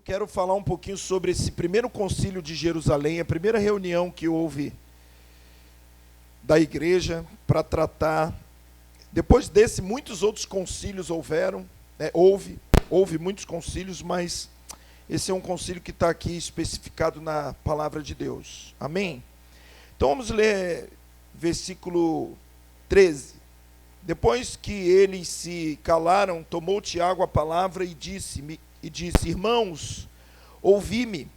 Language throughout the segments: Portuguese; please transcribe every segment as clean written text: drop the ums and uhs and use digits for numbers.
quero falar um pouquinho sobre esse primeiro concílio de Jerusalém, a primeira reunião que houve da igreja para tratar. Depois desse, muitos outros concílios houveram, né? Houve muitos concílios, mas esse é um concílio que está aqui especificado na palavra de Deus. Amém? Então vamos ler versículo 13. Depois que eles se calaram, tomou Tiago a palavra e disse: irmãos, ouvi-me.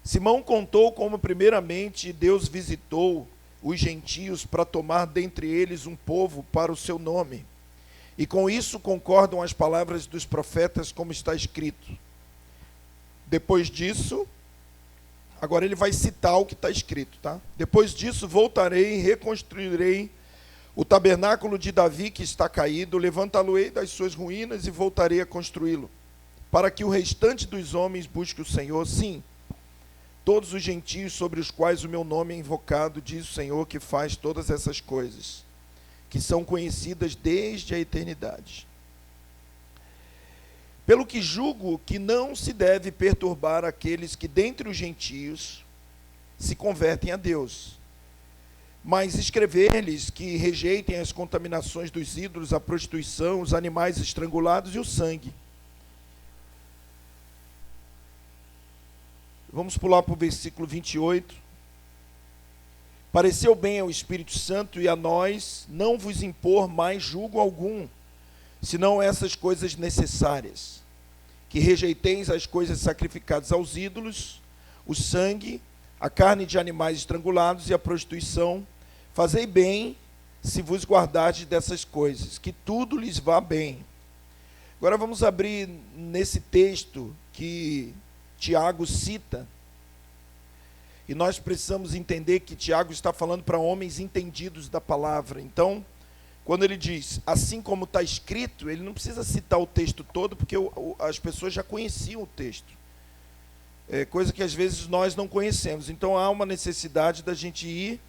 Simão contou como primeiramente Deus visitou os gentios para tomar dentre eles um povo para o seu nome. E com isso concordam as palavras dos profetas, como está escrito. Depois disso, agora ele vai citar o que está escrito, tá? Depois disso voltarei e reconstruirei o tabernáculo de Davi que está caído, levantá-lo-ei das suas ruínas e voltarei a construí-lo, para que o restante dos homens busque o Senhor, sim, todos os gentios sobre os quais o meu nome é invocado, diz o Senhor que faz todas essas coisas, que são conhecidas desde a eternidade. Pelo que julgo que não se deve perturbar aqueles que dentre os gentios se convertem a Deus, mas escrever-lhes que rejeitem as contaminações dos ídolos, a prostituição, os animais estrangulados e o sangue. Vamos pular para o versículo 28. Pareceu bem ao Espírito Santo e a nós não vos impor mais julgo algum, senão essas coisas necessárias, que rejeiteis as coisas sacrificadas aos ídolos, o sangue, a carne de animais estrangulados e a prostituição. Fazei bem se vos guardardes dessas coisas, que tudo lhes vá bem. Agora vamos abrir nesse texto que Tiago cita, e nós precisamos entender que Tiago está falando para homens entendidos da palavra. Então, quando ele diz, assim como está escrito, ele não precisa citar o texto todo, porque as pessoas já conheciam o texto. É coisa que às vezes nós não conhecemos. Então há uma necessidade da gente ir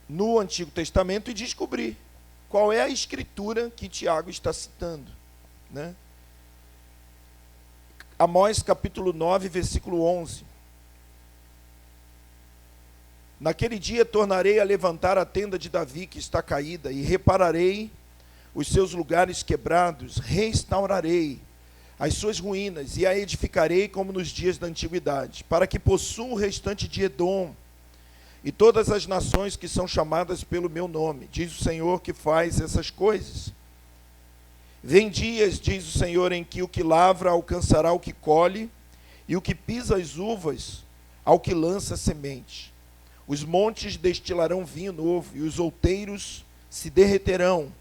no Antigo Testamento e descobrir qual é a escritura que Tiago está citando, né? Amós capítulo 9, versículo 11. Naquele dia tornarei a levantar a tenda de Davi que está caída, e repararei os seus lugares quebrados, restaurarei as suas ruínas, e a edificarei como nos dias da antiguidade, para que possua o restante de Edom, e todas as nações que são chamadas pelo meu nome, diz o Senhor que faz essas coisas. Vem dias, diz o Senhor, em que o que lavra alcançará o que colhe, e o que pisa as uvas ao que lança semente. Os montes destilarão vinho novo, e os outeiros se derreterão.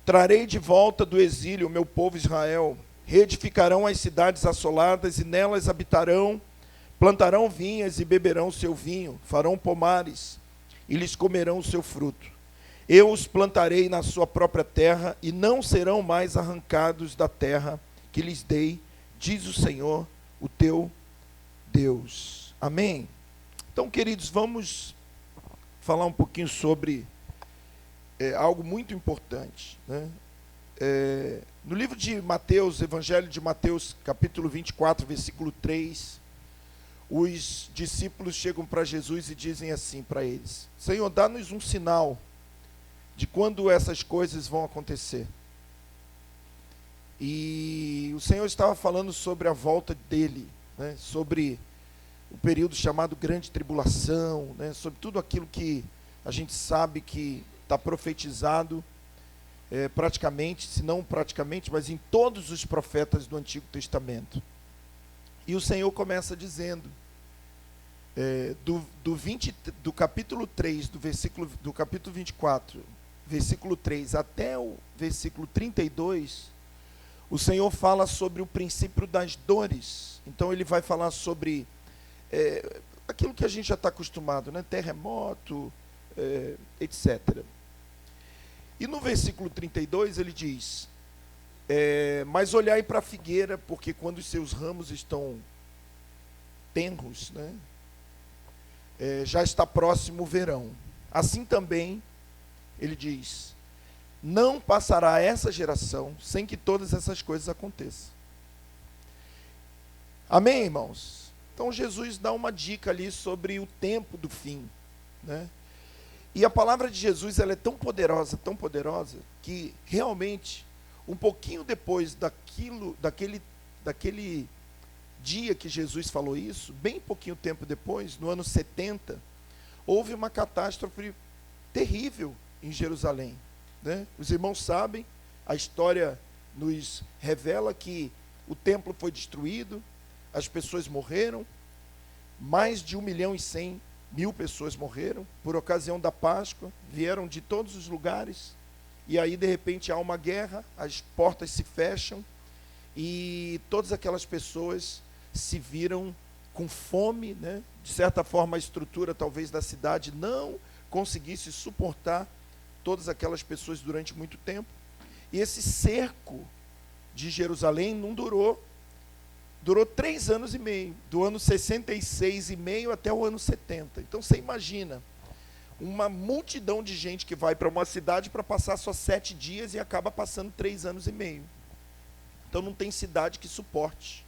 Trarei de volta do exílio o meu povo Israel. Reedificarão as cidades assoladas, e nelas habitarão. Plantarão vinhas e beberão seu vinho, farão pomares e lhes comerão o seu fruto. Eu os plantarei na sua própria terra e não serão mais arrancados da terra que lhes dei, diz o Senhor, o teu Deus. Amém? Então, queridos, vamos falar um pouquinho sobre algo muito importante, né? No livro de Mateus, Evangelho de Mateus, capítulo 24, versículo 3, os discípulos chegam para Jesus e dizem assim para eles: Senhor, dá-nos um sinal de quando essas coisas vão acontecer. E o Senhor estava falando sobre a volta dele, né, sobre o período chamado Grande Tribulação, né, sobre tudo aquilo que a gente sabe que está profetizado praticamente, se não praticamente, mas em todos os profetas do Antigo Testamento. E o Senhor começa dizendo, do capítulo 3, do capítulo 24, versículo 3 até o versículo 32, o Senhor fala sobre o princípio das dores. Então ele vai falar sobre aquilo que a gente já está acostumado, né? Terremoto, etc. E no versículo 32 ele diz: mas olhai para a figueira, porque quando os seus ramos estão tenros, né, já está próximo o verão. Assim também, ele diz, não passará essa geração sem que todas essas coisas aconteçam. Amém, irmãos? Então Jesus dá uma dica ali sobre o tempo do fim, né? E a palavra de Jesus, ela é tão poderosa, que realmente, um pouquinho depois daquele dia que Jesus falou isso, bem pouquinho tempo depois, no ano 70, houve uma catástrofe terrível em Jerusalém, né? Os irmãos sabem, a história nos revela que o templo foi destruído, as pessoas morreram, mais de 1.100.000 pessoas morreram por ocasião da Páscoa, vieram de todos os lugares, e aí de repente há uma guerra, as portas se fecham, e todas aquelas pessoas se viram com fome, né? De certa forma a estrutura talvez da cidade não conseguisse suportar todas aquelas pessoas durante muito tempo, e esse cerco de Jerusalém não durou 3 anos e meio, do ano 66 e meio até o ano 70. Então você imagina, uma multidão de gente que vai para uma cidade para passar só 7 dias e acaba passando 3 anos e meio. Então não tem cidade que suporte.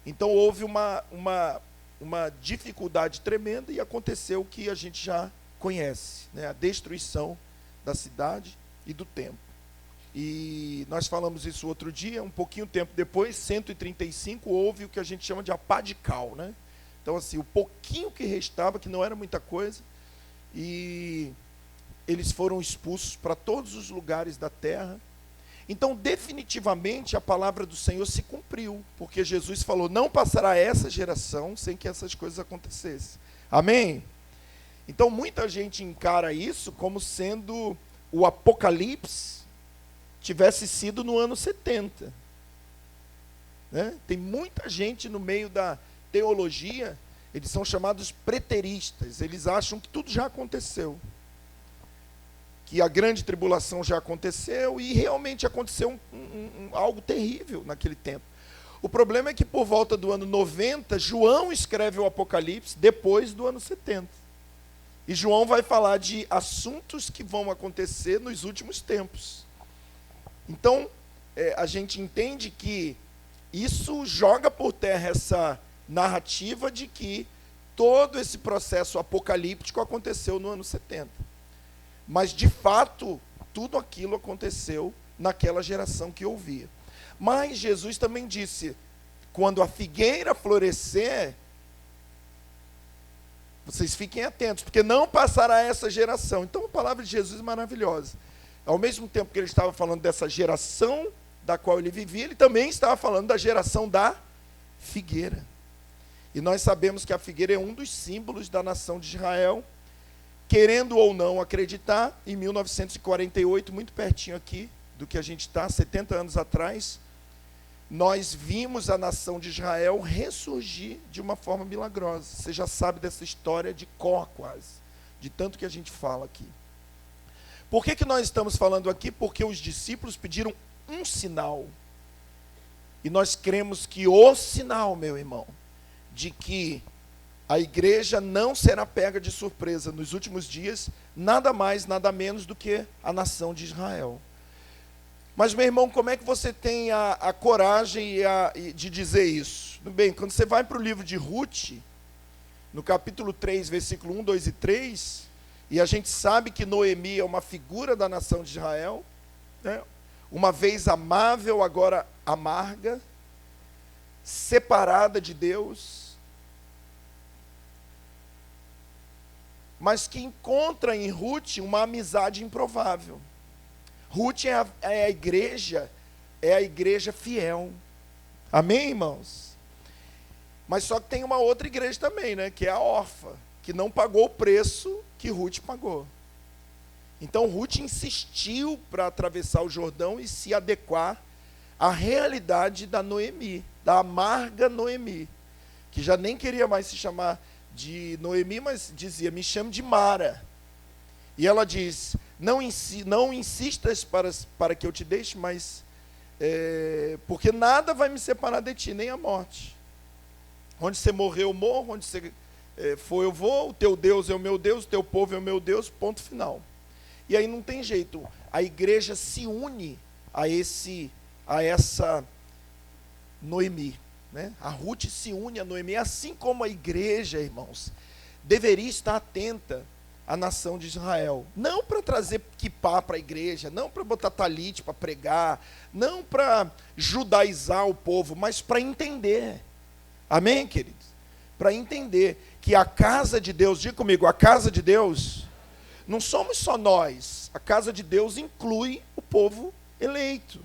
Então houve uma dificuldade tremenda e aconteceu o que a gente já conhece, né? A destruição da cidade e do templo. E nós falamos isso outro dia, um pouquinho tempo depois, 135, houve o que a gente chama de a pá de cal, né? Então assim, o pouquinho que restava, que não era muita coisa, e eles foram expulsos para todos os lugares da terra. Então definitivamente a palavra do Senhor se cumpriu, porque Jesus falou, não passará essa geração sem que essas coisas acontecessem. Amém? Então muita gente encara isso como sendo o Apocalipse tivesse sido no ano 70. Né? Tem muita gente no meio da teologia, eles são chamados preteristas, eles acham que tudo já aconteceu, que a grande tribulação já aconteceu, e realmente aconteceu algo terrível naquele tempo. O problema é que por volta do ano 90, João escreve o Apocalipse depois do ano 70. E João vai falar de assuntos que vão acontecer nos últimos tempos. Então, a gente entende que isso joga por terra essa narrativa de que todo esse processo apocalíptico aconteceu no ano 70. Mas, de fato, tudo aquilo aconteceu naquela geração que ouvia. Mas Jesus também disse, quando a figueira florescer, vocês fiquem atentos, porque não passará essa geração. Então, a palavra de Jesus é maravilhosa. Ao mesmo tempo que ele estava falando dessa geração da qual ele vivia, ele também estava falando da geração da figueira. E nós sabemos que a figueira é um dos símbolos da nação de Israel. Querendo ou não acreditar, em 1948, muito pertinho aqui do que a gente está, 70 anos atrás, nós vimos a nação de Israel ressurgir de uma forma milagrosa. Você já sabe dessa história de cor quase, de tanto que a gente fala aqui. Por que nós estamos falando aqui? Porque os discípulos pediram um sinal. E nós cremos que o sinal, meu irmão, de que a igreja não será pega de surpresa nos últimos dias, nada mais, nada menos do que a nação de Israel. Mas, meu irmão, como é que você tem a coragem de dizer isso? Bem, quando você vai para o livro de Ruth, no capítulo 3, versículo 1, 2 e 3, e a gente sabe que Noemi é uma figura da nação de Israel, né? Uma vez amável, agora amarga, separada de Deus, mas que encontra em Ruth uma amizade improvável. Ruth é a igreja fiel. Amém, irmãos? Mas só que tem uma outra igreja também, né? Que é a órfã, que não pagou o preço que Ruth pagou. Então Ruth insistiu para atravessar o Jordão e se adequar à realidade da Noemi, da amarga Noemi, que já nem queria mais se chamar de Noemi, mas dizia, me chame de Mara. E ela diz, não insistas para que eu te deixe, mas porque nada vai me separar de ti, nem a morte. Onde você morreu, eu morro, onde você for, eu vou, o teu Deus é o meu Deus, o teu povo é o meu Deus, ponto final. E aí não tem jeito, a igreja se une a essa Noemi, né? A Ruth se une a Noemi, assim como a igreja, irmãos, deveria estar atenta à nação de Israel. Não para trazer quipá para a igreja, não para botar talite para pregar, não para judaizar o povo, mas para entender. Amém, queridos? Para entender que a casa de Deus, diga comigo, a casa de Deus, não somos só nós. A casa de Deus inclui o povo eleito.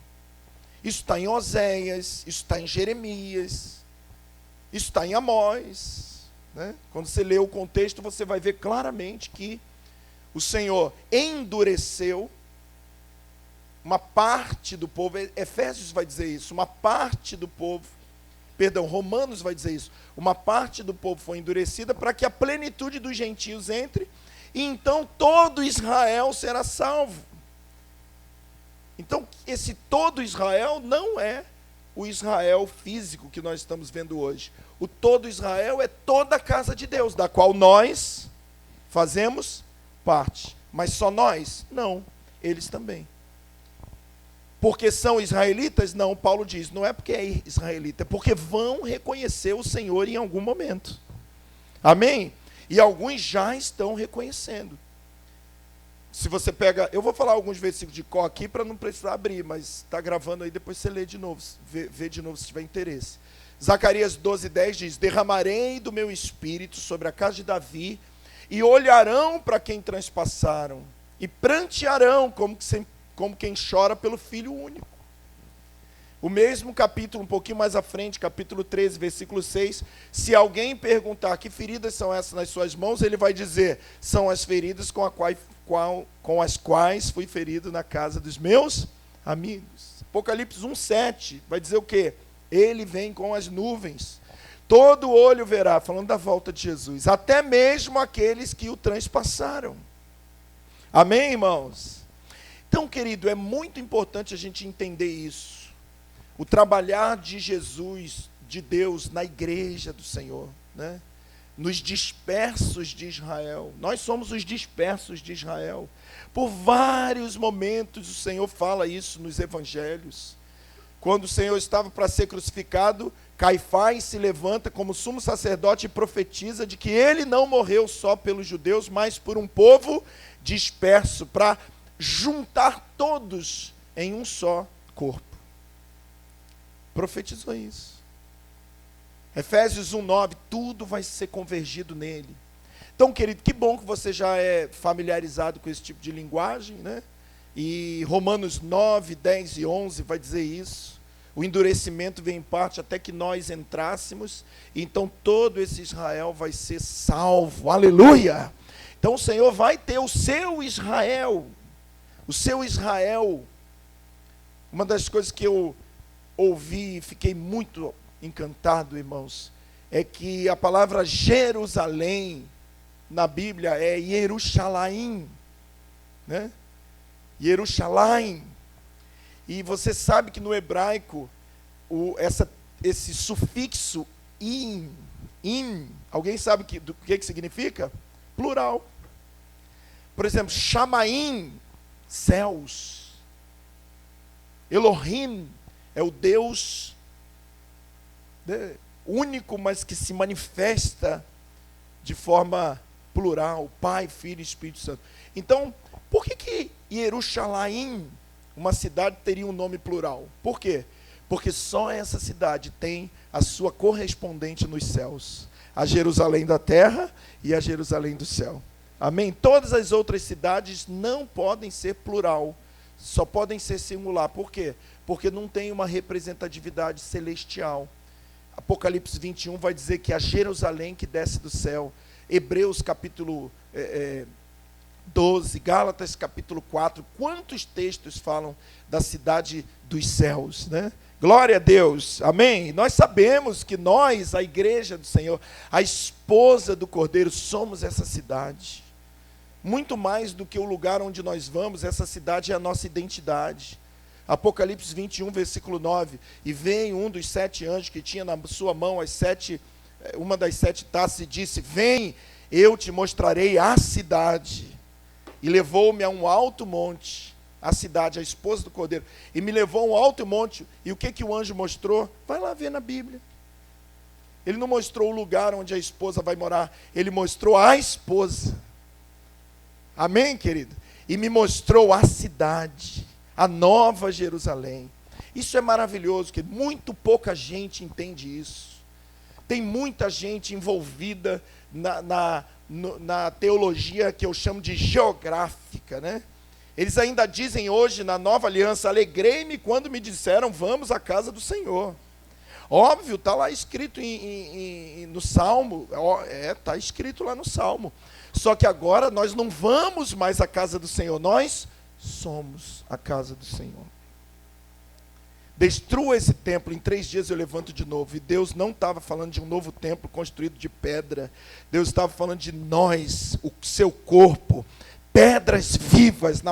Isso está em Oséias, isso está em Jeremias, isso está em Amós, né? Quando você lê o contexto, você vai ver claramente que o Senhor endureceu uma parte do povo. Efésios vai dizer isso, uma parte do povo, perdão, Romanos vai dizer isso, uma parte do povo foi endurecida para que a plenitude dos gentios entre, e então todo Israel será salvo. Então, esse todo Israel não é o Israel físico que nós estamos vendo hoje. O todo Israel é toda a casa de Deus, da qual nós fazemos parte. Mas só nós? Não, eles também. Porque são israelitas? Não, Paulo diz, não é porque é israelita, é porque vão reconhecer o Senhor em algum momento. Amém? E alguns já estão reconhecendo. Se você pega, eu vou falar alguns versículos de cor aqui para não precisar abrir, mas está gravando aí, depois você lê de novo, vê de novo se tiver interesse. Zacarias 12:10 diz, derramarei do meu espírito sobre a casa de Davi, e olharão para quem transpassaram, e prantearão como quem chora pelo filho único. O mesmo capítulo, um pouquinho mais à frente, capítulo 13, versículo 6, se alguém perguntar que feridas são essas nas suas mãos, ele vai dizer, são as feridas com as quais fui ferido na casa dos meus amigos. Apocalipse 1:7 vai dizer o quê? Ele vem com as nuvens, todo olho verá, falando da volta de Jesus, até mesmo aqueles que o transpassaram. Amém, irmãos? Então, querido, é muito importante a gente entender isso. O trabalhar de Jesus, de Deus, na igreja do Senhor, né? Nos dispersos de Israel. Nós somos os dispersos de Israel. Por vários momentos o Senhor fala isso nos evangelhos. Quando o Senhor estava para ser crucificado, Caifás se levanta como sumo sacerdote e profetiza de que ele não morreu só pelos judeus, mas por um povo disperso, para juntar todos em um só corpo. Profetizou isso. Efésios 1:9, tudo vai ser convergido nele. Então, querido, que bom que você já é familiarizado com esse tipo de linguagem, né? E Romanos 9, 10 e 11 vai dizer isso. O endurecimento vem em parte até que nós entrássemos, e então todo esse Israel vai ser salvo. Aleluia! Então o Senhor vai ter o seu Israel. O seu Israel. Uma das coisas que eu ouvi e fiquei muito encantado, irmãos, é que a palavra Jerusalém na Bíblia é Yerushalayim, né? Yerushalayim. E você sabe que no hebraico esse sufixo im, alguém sabe do que significa? Plural. Por exemplo, Shamaim, céus. Elohim é o Deus, né, único, mas que se manifesta de forma plural, Pai, Filho e Espírito Santo. Então, por que Yerushalayim, uma cidade, teria um nome plural? Por quê? Porque só essa cidade tem a sua correspondente nos céus. A Jerusalém da terra e a Jerusalém do céu. Amém? Todas as outras cidades não podem ser plural, só podem ser singular. Por quê? Porque não tem uma representatividade celestial. Apocalipse 21 vai dizer que a Jerusalém que desce do céu. Hebreus capítulo 12, Gálatas capítulo 4, quantos textos falam da cidade dos céus, né? Glória a Deus, amém? Nós sabemos que nós, a igreja do Senhor, a esposa do Cordeiro, somos essa cidade. Muito mais do que o lugar onde nós vamos, essa cidade é a nossa identidade. Apocalipse 21, versículo 9, e veio um dos 7 anjos que tinha na sua mão uma das 7 taças e disse, vem, eu te mostrarei a cidade. E levou-me a um alto monte, a cidade, a esposa do Cordeiro, e me levou a um alto monte, e o que o anjo mostrou? Vai lá ver na Bíblia. Ele não mostrou o lugar onde a esposa vai morar, ele mostrou a esposa. Amém, querido? E me mostrou a cidade, a Nova Jerusalém. Isso é maravilhoso, que muito pouca gente entende isso. Tem muita gente envolvida na teologia que eu chamo de geográfica, né? Eles ainda dizem hoje, na Nova Aliança, alegrei-me quando me disseram, vamos à casa do Senhor. Óbvio, está lá escrito no Salmo, está escrito lá no Salmo. Só que agora nós não vamos mais à casa do Senhor, nós somos a casa do Senhor. Destrua esse templo, em 3 dias eu levanto de novo. E Deus não estava falando de um novo templo construído de pedra. Deus estava falando de nós, o seu corpo, pedras vivas,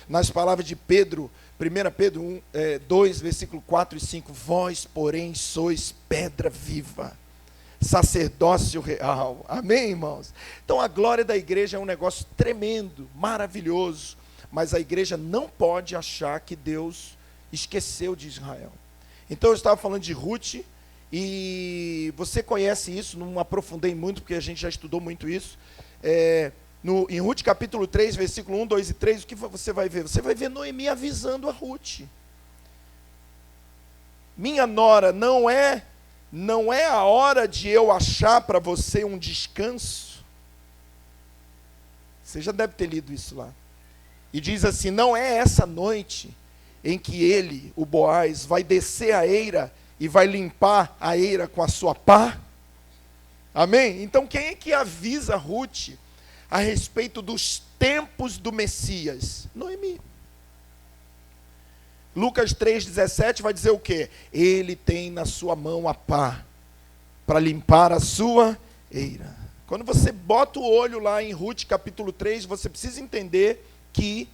nas palavras de Pedro, 1 Pedro 2, versículo 4 e 5. Vós, porém, sois pedra viva, sacerdócio real. Amém, irmãos? Então a glória da igreja é um negócio tremendo, maravilhoso. Mas a igreja não pode achar que Deus esqueceu de Israel. Então eu estava falando de Ruth, e você conhece isso, não aprofundei muito, porque a gente já estudou muito isso. Em Ruth capítulo 3, versículo 1, 2 e 3, o que você vai ver? Você vai ver Noemi avisando a Ruth. Minha nora, não é a hora de eu achar para você um descanso. Você já deve ter lido isso lá. E diz assim, não é essa noite em que ele, o Boaz, vai descer a eira e vai limpar a eira com a sua pá? Amém? Então quem é que avisa Ruth a respeito dos tempos do Messias? Noemi. Lucas 3,17 vai dizer o quê? Ele tem na sua mão a pá para limpar a sua eira. Quando você bota o olho lá em Ruth capítulo 3, você precisa entender que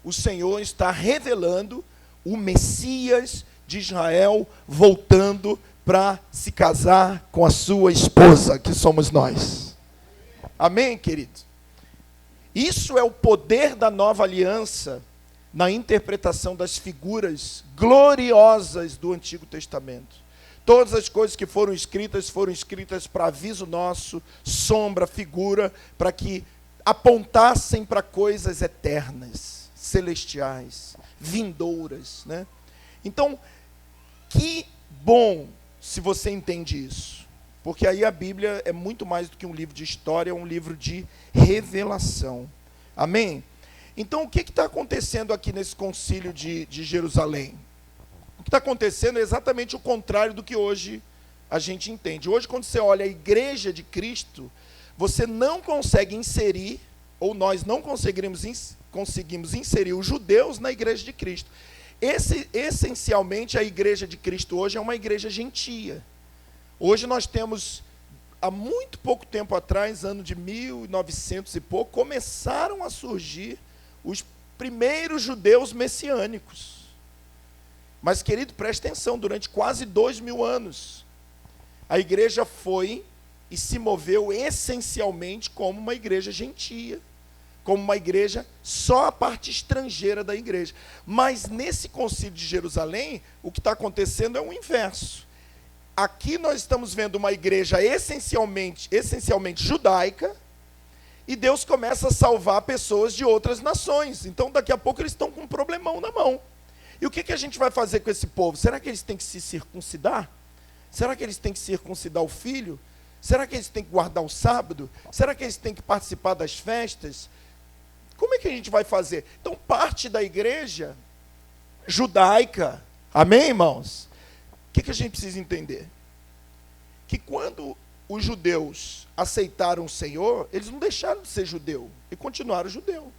o Senhor está revelando o Messias de Israel voltando para se casar com a sua esposa, que somos nós. Amém, querido? Isso é o poder da nova aliança na interpretação das figuras gloriosas do Antigo Testamento. Todas as coisas que foram escritas para aviso nosso, sombra, figura, para que apontassem para coisas eternas, celestiais, vindouras, né? Então, que bom se você entende isso, porque aí a Bíblia é muito mais do que um livro de história, é um livro de revelação. Amém? Então, o que está acontecendo aqui nesse concílio de Jerusalém? O que está acontecendo é exatamente o contrário do que hoje a gente entende. Hoje, quando você olha a igreja de Cristo, você não consegue inserir, ou nós não conseguimos inserir os judeus na igreja de Cristo. Essencialmente, a igreja de Cristo hoje é uma igreja gentia. Hoje nós temos, há muito pouco tempo atrás, ano de 1900 e pouco, começaram a surgir os primeiros judeus messiânicos. Mas, querido, preste atenção, durante quase 2000 anos, a igreja foi e se moveu essencialmente como uma igreja gentia, como uma igreja, só a parte estrangeira da igreja. Mas nesse concílio de Jerusalém, o que está acontecendo é o inverso. Aqui nós estamos vendo uma igreja essencialmente judaica, e Deus começa a salvar pessoas de outras nações. Então daqui a pouco eles estão com um problemão na mão. E o que a gente vai fazer com esse povo? Será que eles têm que se circuncidar? Será que eles têm que circuncidar o filho? Será que eles têm que guardar o sábado? Será que eles têm que participar das festas? Como é que a gente vai fazer? Então, parte da igreja judaica, amém, irmãos? O que a gente precisa entender? Que quando os judeus aceitaram o Senhor, eles não deixaram de ser judeu, e continuaram judeu.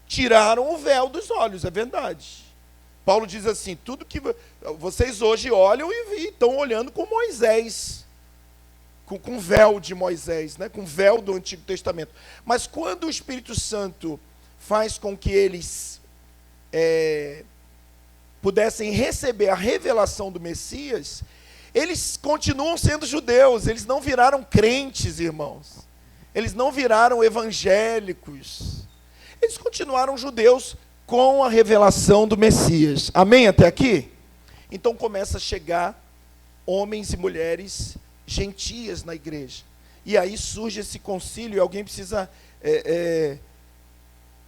Tiraram o véu dos olhos, é verdade. Paulo diz assim, tudo que vocês hoje olham e estão olhando com Moisés, com o véu de Moisés, né? Com o véu do Antigo Testamento. Mas quando o Espírito Santo faz com que eles pudessem receber a revelação do Messias, eles continuam sendo judeus, eles não viraram crentes, irmãos. Eles não viraram evangélicos. Eles continuaram judeus com a revelação do Messias. Amém até aqui? Então começa a chegar homens e mulheres gentias na igreja. E aí surge esse concílio e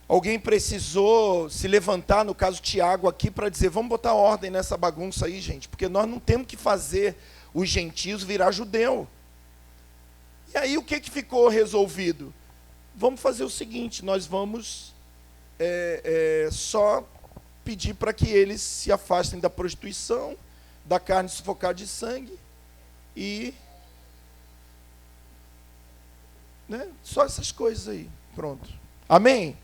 alguém precisou se levantar, no caso Tiago aqui, para dizer, vamos botar ordem nessa bagunça aí, gente, porque nós não temos que fazer os gentios virar judeu. E aí o que ficou resolvido? Vamos fazer o seguinte, nós vamos só pedir para que eles se afastem da prostituição, da carne sufocada de sangue, e só essas coisas aí, pronto. Amém?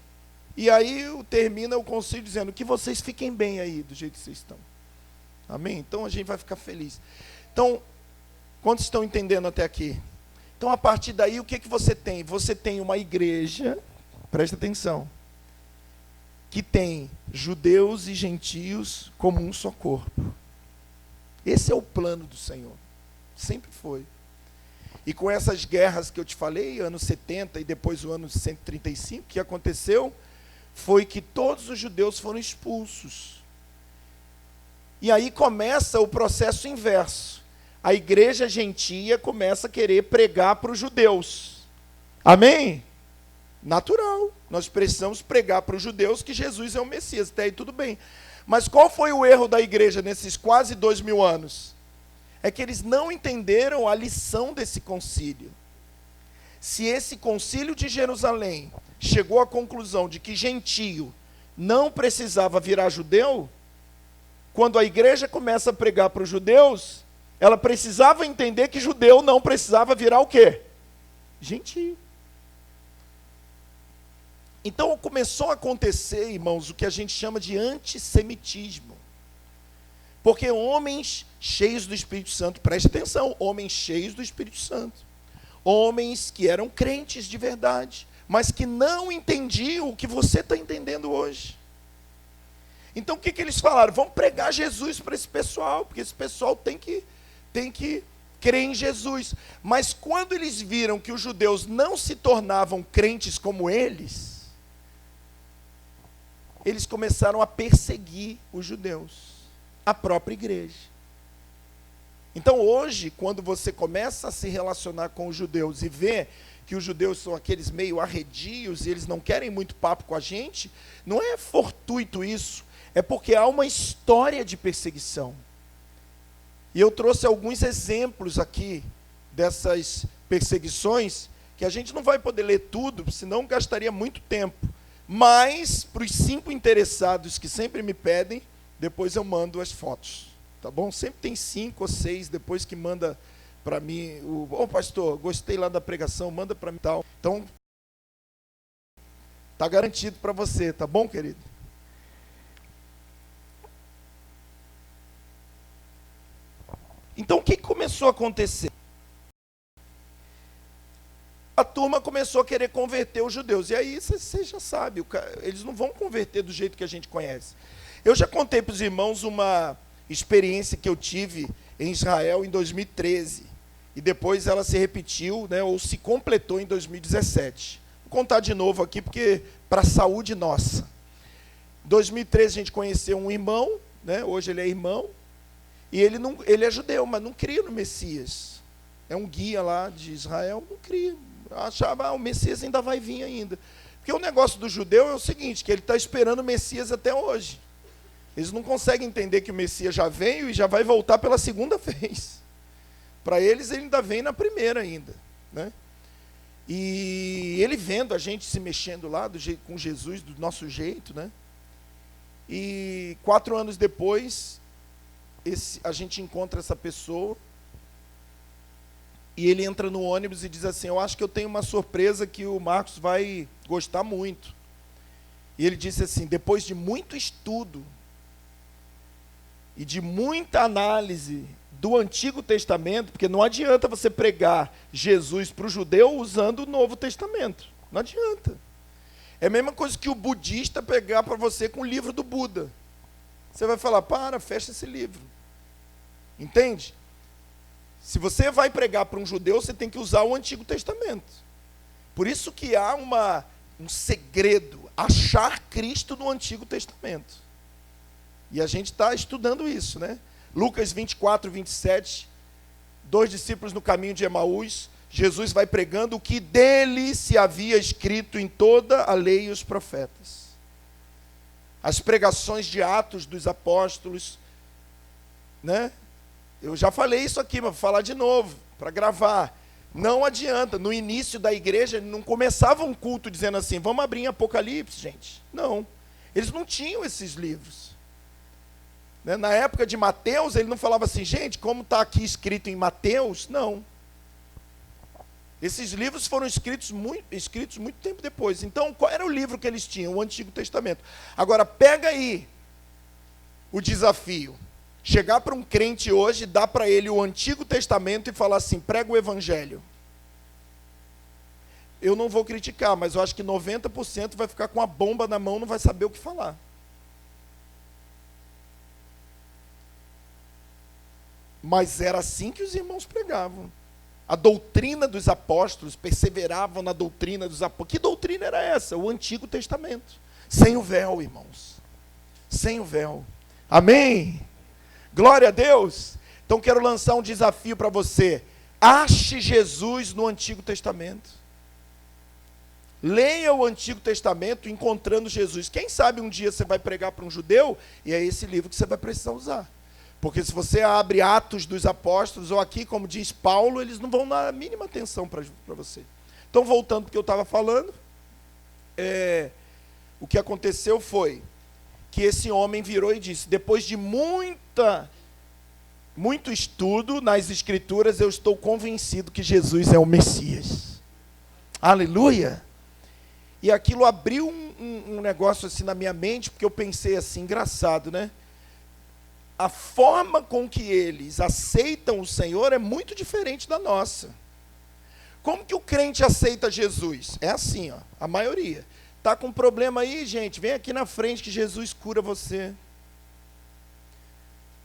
E aí termina o concílio dizendo que vocês fiquem bem aí, do jeito que vocês estão. Amém? Então a gente vai ficar feliz. Então, quantos estão entendendo até aqui? Então, a partir daí, o que você tem? Você tem uma igreja, presta atenção, que tem judeus e gentios como um só corpo. Esse é o plano do Senhor. Sempre foi. E com essas guerras que eu te falei, anos 70 e depois o ano 135, o que aconteceu foi que todos os judeus foram expulsos. E aí começa o processo inverso. A igreja gentia começa a querer pregar para os judeus. Amém? Natural. Nós precisamos pregar para os judeus que Jesus é o Messias. Até aí tudo bem. Mas qual foi o erro da igreja nesses quase 2000 anos? É que eles não entenderam a lição desse concílio. Se esse concílio de Jerusalém chegou à conclusão de que gentio não precisava virar judeu, quando a igreja começa a pregar para os judeus, ela precisava entender que judeu não precisava virar o quê? Gentio. Então começou a acontecer, irmãos, o que a gente chama de antissemitismo. Porque homens cheios do Espírito Santo, preste atenção, homens cheios do Espírito Santo, homens que eram crentes de verdade, mas que não entendiam o que você está entendendo hoje. Então o que eles falaram? Vamos pregar Jesus para esse pessoal, porque esse pessoal tem que crer em Jesus. Mas quando eles viram que os judeus não se tornavam crentes como eles começaram a perseguir os judeus, a própria igreja. Então hoje, quando você começa a se relacionar com os judeus e vê que os judeus são aqueles meio arredios e eles não querem muito papo com a gente, não é fortuito isso, é porque há uma história de perseguição. E eu trouxe alguns exemplos aqui dessas perseguições, que a gente não vai poder ler tudo, senão gastaria muito tempo. Mas, para os 5 interessados que sempre me pedem, depois eu mando as fotos. Tá bom? Sempre tem 5 ou 6, depois que manda para mim, pastor, gostei lá da pregação, manda para mim tal. Então, tá garantido para você, tá bom, querido? Então, o que começou a acontecer? A turma começou a querer converter os judeus. E aí, você já sabe, eles não vão converter do jeito que a gente conhece. Eu já contei para os irmãos uma experiência que eu tive em Israel em 2013. E depois ela se repetiu, ou se completou em 2017. Vou contar de novo aqui, porque para a saúde nossa. Em 2013 a gente conheceu um irmão, hoje ele é irmão, e ele é judeu, mas não cria no Messias. É um guia lá de Israel, não cria. Achava, o Messias ainda vai vir ainda. Porque o negócio do judeu é o seguinte, que ele está esperando o Messias até hoje. Eles não conseguem entender que o Messias já veio e já vai voltar pela segunda vez. Para eles, ele ainda vem na primeira ainda. E ele vendo a gente se mexendo lá com Jesus, do nosso jeito. E 4 anos depois, a gente encontra essa pessoa, e ele entra no ônibus e diz assim, eu acho que eu tenho uma surpresa que o Marcos vai gostar muito. E ele disse assim, depois de muito estudo e de muita análise do Antigo Testamento, porque não adianta você pregar Jesus para o judeu usando o Novo Testamento. Não adianta. É a mesma coisa que o budista pegar para você com o livro do Buda. Você vai falar, fecha esse livro. Entende? Se você vai pregar para um judeu, você tem que usar o Antigo Testamento. Por isso que há um segredo, achar Cristo no Antigo Testamento. E a gente está estudando isso, Lucas 24, 27, 2 discípulos no caminho de Emaús, Jesus vai pregando o que dele se havia escrito em toda a lei e os profetas. As pregações de Atos dos Apóstolos, né? Eu já falei isso aqui, mas vou falar de novo, para gravar. Não adianta, no início da igreja, não começava um culto dizendo assim, vamos abrir em Apocalipse, gente. Não, eles não tinham esses livros. Né? Na época de Mateus, ele não falava assim, gente, como está aqui escrito em Mateus? Não. Esses livros foram escritos muito tempo depois. Então, qual era o livro que eles tinham? O Antigo Testamento. Agora, pega aí o desafio. Chegar para um crente hoje, dar para ele o Antigo Testamento e falar assim, prega o Evangelho. Eu não vou criticar, mas eu acho que 90% vai ficar com a bomba na mão, não vai saber o que falar. Mas era assim que os irmãos pregavam. A doutrina dos apóstolos, perseveravam na doutrina dos apóstolos. Que doutrina era essa? O Antigo Testamento. Sem o véu, irmãos. Sem o véu. Amém? Glória a Deus. Então quero lançar um desafio para você. Ache Jesus no Antigo Testamento. Leia o Antigo Testamento encontrando Jesus. Quem sabe um dia você vai pregar para um judeu e é esse livro que você vai precisar usar. Porque se você abre Atos dos Apóstolos, ou aqui, como diz Paulo, eles não vão dar a mínima atenção para você. Então, voltando para o que eu estava falando, o que aconteceu foi que esse homem virou e disse, depois de muito estudo nas Escrituras, eu estou convencido que Jesus é o Messias. Aleluia! E aquilo abriu um negócio assim na minha mente, porque eu pensei assim, engraçado, né? A forma com que eles aceitam o Senhor é muito diferente da nossa. Como que o crente aceita Jesus? É assim, ó, a maioria. Está com um problema aí, gente, vem aqui na frente que Jesus cura você.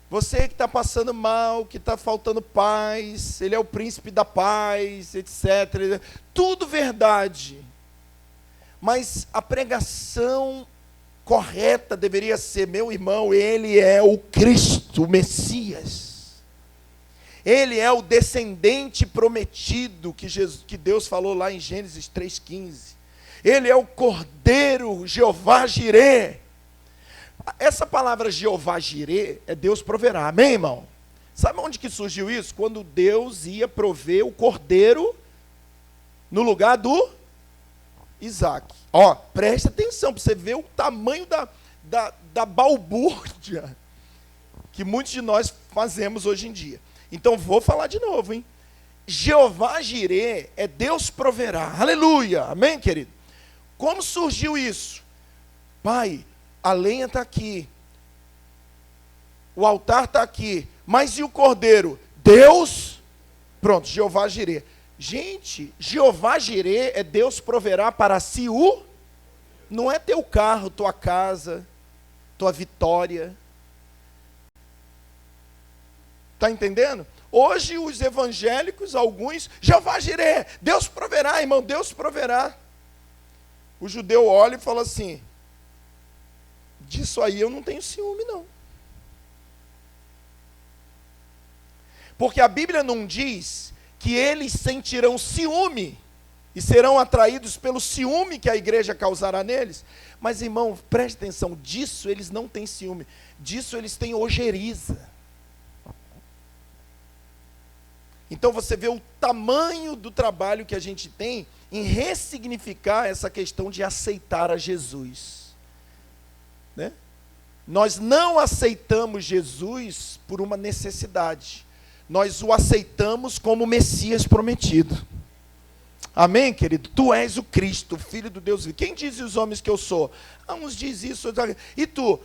Você que está passando mal, que está faltando paz, Ele é o príncipe da paz, etc. Tudo verdade. Mas a pregação correta deveria ser, meu irmão, Ele é o Cristo, o Messias. Ele é o descendente prometido que Deus falou lá em Gênesis 3,15. Ele é o Cordeiro, Jeová Jirê. Essa palavra Jeová Jirê é Deus proverá, amém, irmão? Sabe onde que surgiu isso? Quando Deus ia prover o Cordeiro no lugar do Isaac. Ó, presta atenção para você ver o tamanho da balbúrdia que muitos de nós fazemos hoje em dia. Então vou falar de novo, hein? Jeová Jirê é Deus proverá. Aleluia, amém, querido? Como surgiu isso? Pai, a lenha está aqui, o altar está aqui, mas e o cordeiro? Deus, pronto, Jeová Jirê. Gente, Jeová Jirê é Deus proverá para si não é teu carro, tua casa, tua vitória. Está entendendo? Hoje os evangélicos, alguns, Jeová Jirê, Deus proverá, irmão, Deus proverá. O judeu olha e fala assim, disso aí eu não tenho ciúme, não. Porque a Bíblia não diz que eles sentirão ciúme e serão atraídos pelo ciúme que a igreja causará neles. Mas, irmão, preste atenção, disso eles não têm ciúme, disso eles têm ojeriza. Então você vê o tamanho do trabalho que a gente tem em ressignificar essa questão de aceitar a Jesus. Né? Nós não aceitamos Jesus por uma necessidade. Nós o aceitamos como o Messias prometido. Amém, querido? Tu és o Cristo, o Filho do Deus vivo. Quem dizem os homens que eu sou? Uns dizem isso, outros... E tu?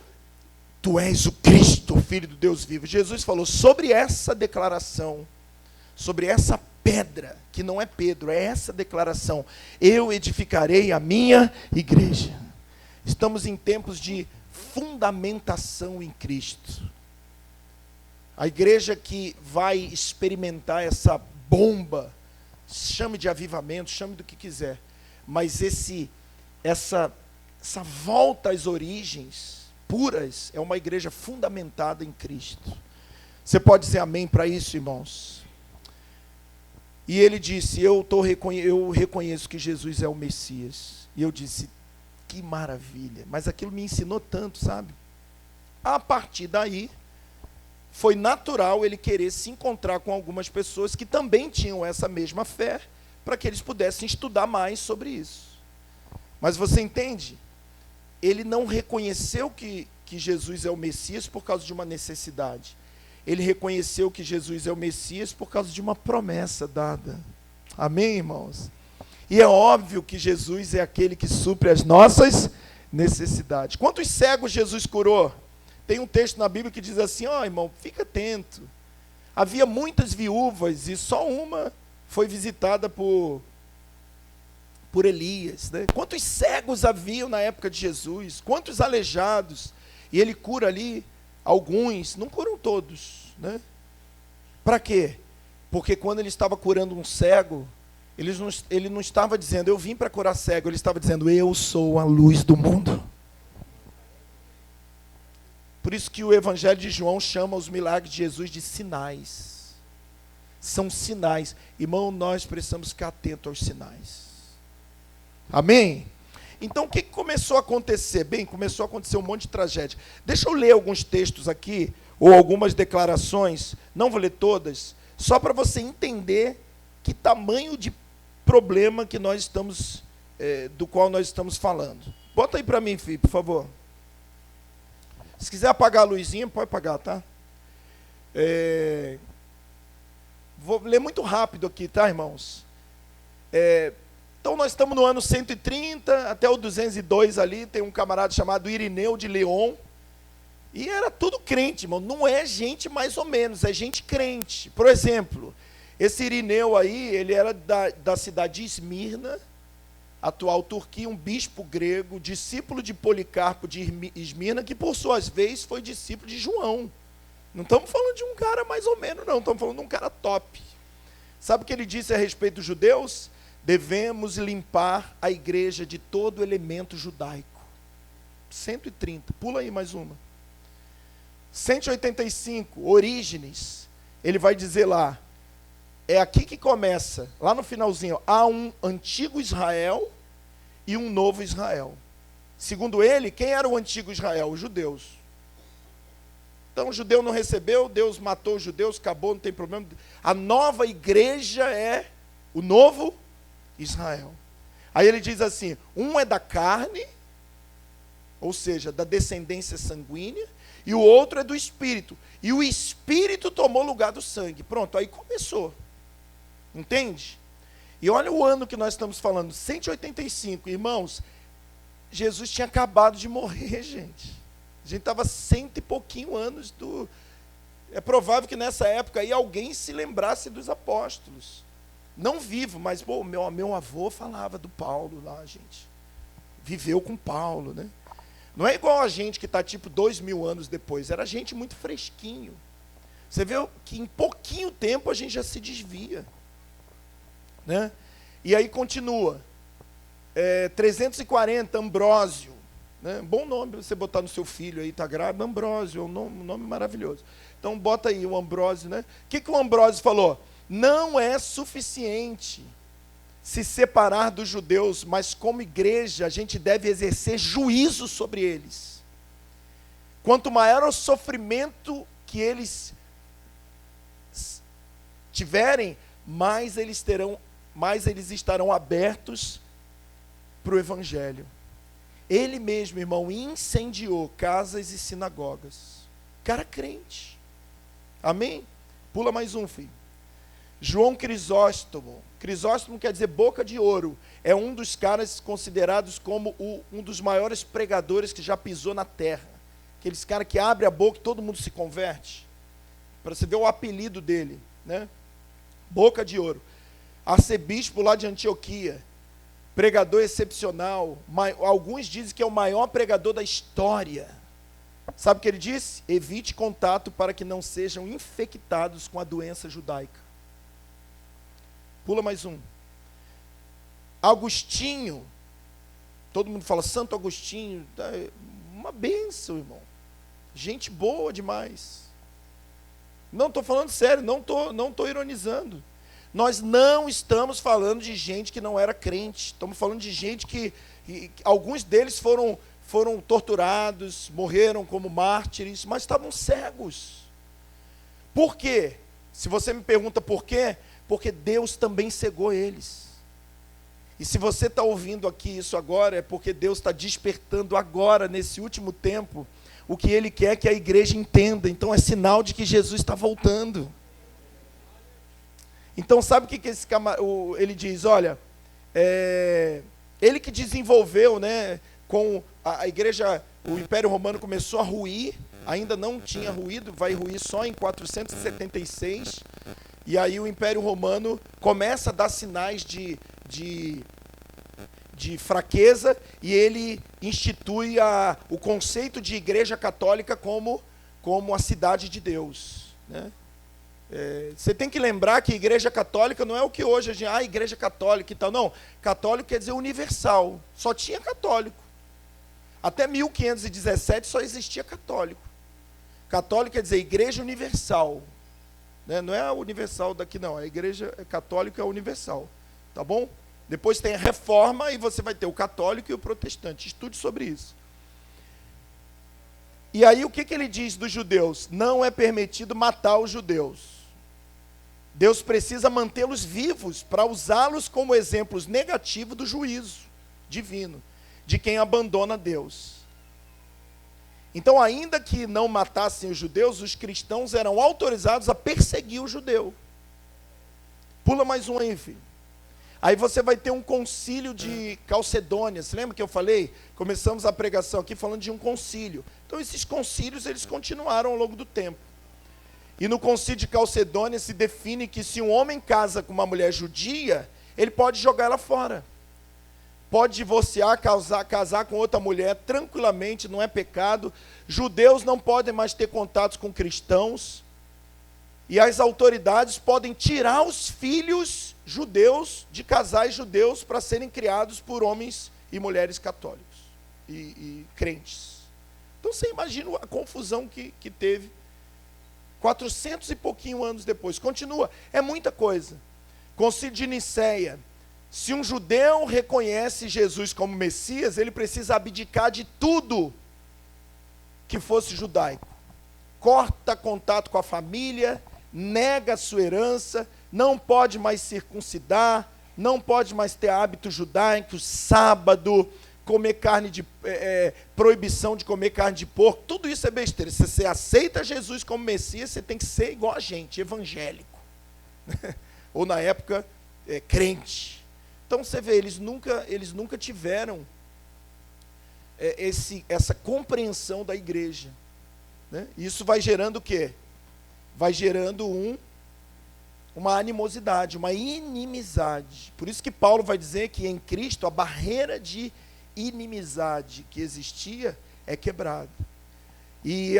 Tu és o Cristo, o Filho do Deus vivo. Jesus falou sobre essa declaração, sobre essa pedra, que não é Pedro, é essa declaração. Eu edificarei a minha igreja. Estamos em tempos de fundamentação em Cristo. A igreja que vai experimentar essa bomba, chame de avivamento, chame do que quiser, mas essa volta às origens puras é uma igreja fundamentada em Cristo. Você pode dizer amém para isso, irmãos? E ele disse, eu reconheço que Jesus é o Messias. E eu disse, que maravilha. Mas aquilo me ensinou tanto, sabe? A partir daí, foi natural ele querer se encontrar com algumas pessoas que também tinham essa mesma fé, para que eles pudessem estudar mais sobre isso. Mas você entende? Ele não reconheceu que Jesus é o Messias por causa de uma necessidade. Ele reconheceu que Jesus é o Messias por causa de uma promessa dada. Amém, irmãos? E é óbvio que Jesus é aquele que supre as nossas necessidades. Quantos cegos Jesus curou? Tem um texto na Bíblia que diz assim, irmão, fica atento. Havia muitas viúvas e só uma foi visitada por Elias, né? Quantos cegos haviam na época de Jesus? Quantos aleijados? E ele cura ali alguns, não curam todos, né? Para quê? Porque quando ele estava curando um cego, ele não estava dizendo, eu vim para curar cego, ele estava dizendo, eu sou a luz do mundo. Por isso que o Evangelho de João chama os milagres de Jesus de sinais. São sinais. Irmão, nós precisamos ficar atentos aos sinais. Amém? Então, o que começou a acontecer? Bem, começou a acontecer um monte de tragédia. Deixa eu ler alguns textos aqui, ou algumas declarações, não vou ler todas, só para você entender que tamanho de problema que nós estamos, do qual nós estamos falando. Bota aí para mim, filho, por favor. Se quiser apagar a luzinha, pode apagar, tá? Vou ler muito rápido aqui, tá, irmãos? Então, nós estamos no ano 130, até o 202 ali, tem um camarada chamado Irineu de Leon, e era tudo crente, irmão. Não é gente mais ou menos, é gente crente. Por exemplo, esse Irineu aí, ele era da cidade de Esmirna, atual Turquia, um bispo grego, discípulo de Policarpo de Esmirna, que por suas vezes foi discípulo de João. Não estamos falando de um cara mais ou menos, não, estamos falando de um cara top. Sabe o que ele disse a respeito dos judeus? Devemos limpar a igreja de todo elemento judaico. 130, pula aí mais uma. 185, Orígenes, ele vai dizer lá, é aqui que começa, lá no finalzinho, há um antigo Israel e um novo Israel. Segundo ele, quem era o antigo Israel? Os judeus. Então o judeu não recebeu, Deus matou os judeus, acabou, não tem problema. A nova igreja é o novo Israel. Aí ele diz assim, um é da carne, ou seja, da descendência sanguínea, e o outro é do espírito. E o espírito tomou lugar do sangue. Pronto, aí começou. Entende? E olha o ano que nós estamos falando, 185, irmãos, Jesus tinha acabado de morrer, gente. A gente estava 100 e pouquinho anos do... É provável que nessa época aí alguém se lembrasse dos apóstolos. Não vivo, mas meu avô falava do Paulo lá, gente. Viveu com Paulo, né? Não é igual a gente que está tipo 2000 anos depois, era gente muito fresquinho. Você vê que em pouquinho tempo a gente já se desvia. Né? E aí continua, 340, Ambrósio, né? Bom nome para você botar no seu filho aí, está grávida, Ambrósio, é um nome maravilhoso. Então bota aí o Ambrósio, né? O que o Ambrósio falou? Não é suficiente se separar dos judeus, mas como igreja a gente deve exercer juízo sobre eles. Quanto maior o sofrimento que eles tiverem, mais eles estarão abertos para o Evangelho. Ele mesmo, irmão, incendiou casas e sinagogas. Cara crente. Amém? Pula mais um, filho. João Crisóstomo. Crisóstomo quer dizer boca de ouro. É um dos caras considerados como um dos maiores pregadores que já pisou na terra. Aqueles caras que abrem a boca e todo mundo se converte. Para você ver o apelido dele, né? Boca de ouro. Arcebispo lá de Antioquia, pregador excepcional, alguns dizem que é o maior pregador da história. Sabe o que ele disse? Evite contato para que não sejam infectados com a doença judaica. Pula mais um. Agostinho, todo mundo fala Santo Agostinho, uma bênção, irmão. Gente boa demais. Não estou falando sério, não tô ironizando. nós não estamos falando de gente que não era crente. Estamos falando de gente que alguns deles foram torturados, morreram como mártires, mas estavam cegos. Por quê? Se você me pergunta por quê, porque Deus também cegou eles. E se você está ouvindo aqui isso agora, é porque Deus está despertando agora, nesse último tempo, o que Ele quer que a igreja entenda. Então é sinal de que Jesus está voltando. Então sabe o que ele diz? Olha, ele que desenvolveu, né, com a igreja, o Império Romano começou a ruir, ainda não tinha ruído, vai ruir só em 476, e aí o Império Romano começa a dar sinais de fraqueza, e ele institui o conceito de igreja católica como a cidade de Deus, né? Você tem que lembrar que igreja católica não é o que hoje a gente, igreja católica e tal, não, católico quer dizer universal, só tinha católico, até 1517 só existia católico. Católico quer dizer igreja universal, né? Não é a universal daqui não, a igreja católica é universal, tá bom? Depois tem a reforma e você vai ter o católico e o protestante, estude sobre isso. E aí o que ele diz dos judeus? Não é permitido matar os judeus. Deus precisa mantê-los vivos para usá-los como exemplos negativos do juízo divino, de quem abandona Deus. Então, ainda que não matassem os judeus, os cristãos eram autorizados a perseguir o judeu. Pula mais um aí, filho. Aí você vai ter um concílio de Calcedônia. Você lembra que eu falei? Começamos a pregação aqui falando de um concílio. Então, esses concílios, eles continuaram ao longo do tempo. E no concílio de Calcedônia se define que se um homem casa com uma mulher judia, ele pode jogar ela fora. Pode divorciar, casar com outra mulher tranquilamente, não é pecado. Judeus não podem mais ter contatos com cristãos. E as autoridades podem tirar os filhos judeus de casais judeus para serem criados por homens e mulheres católicos e crentes. Então você imagina a confusão que teve 400 e pouquinho anos depois. Continua, é muita coisa. Concílio de Nicéia. Se um judeu reconhece Jesus como Messias, ele precisa abdicar de tudo que fosse judaico. Corta contato com a família, nega a sua herança, não pode mais circuncidar, não pode mais ter hábito judaico, sábado, comer carne proibição de comer carne de porco, tudo isso é besteira. Se você aceita Jesus como Messias, você tem que ser igual a gente, evangélico. Ou na época, crente. Então você vê, eles nunca tiveram essa compreensão da igreja, né? Isso vai gerando o quê? Vai gerando uma animosidade, uma inimizade. Por isso que Paulo vai dizer que em Cristo a barreira de inimizade que existia é quebrada. E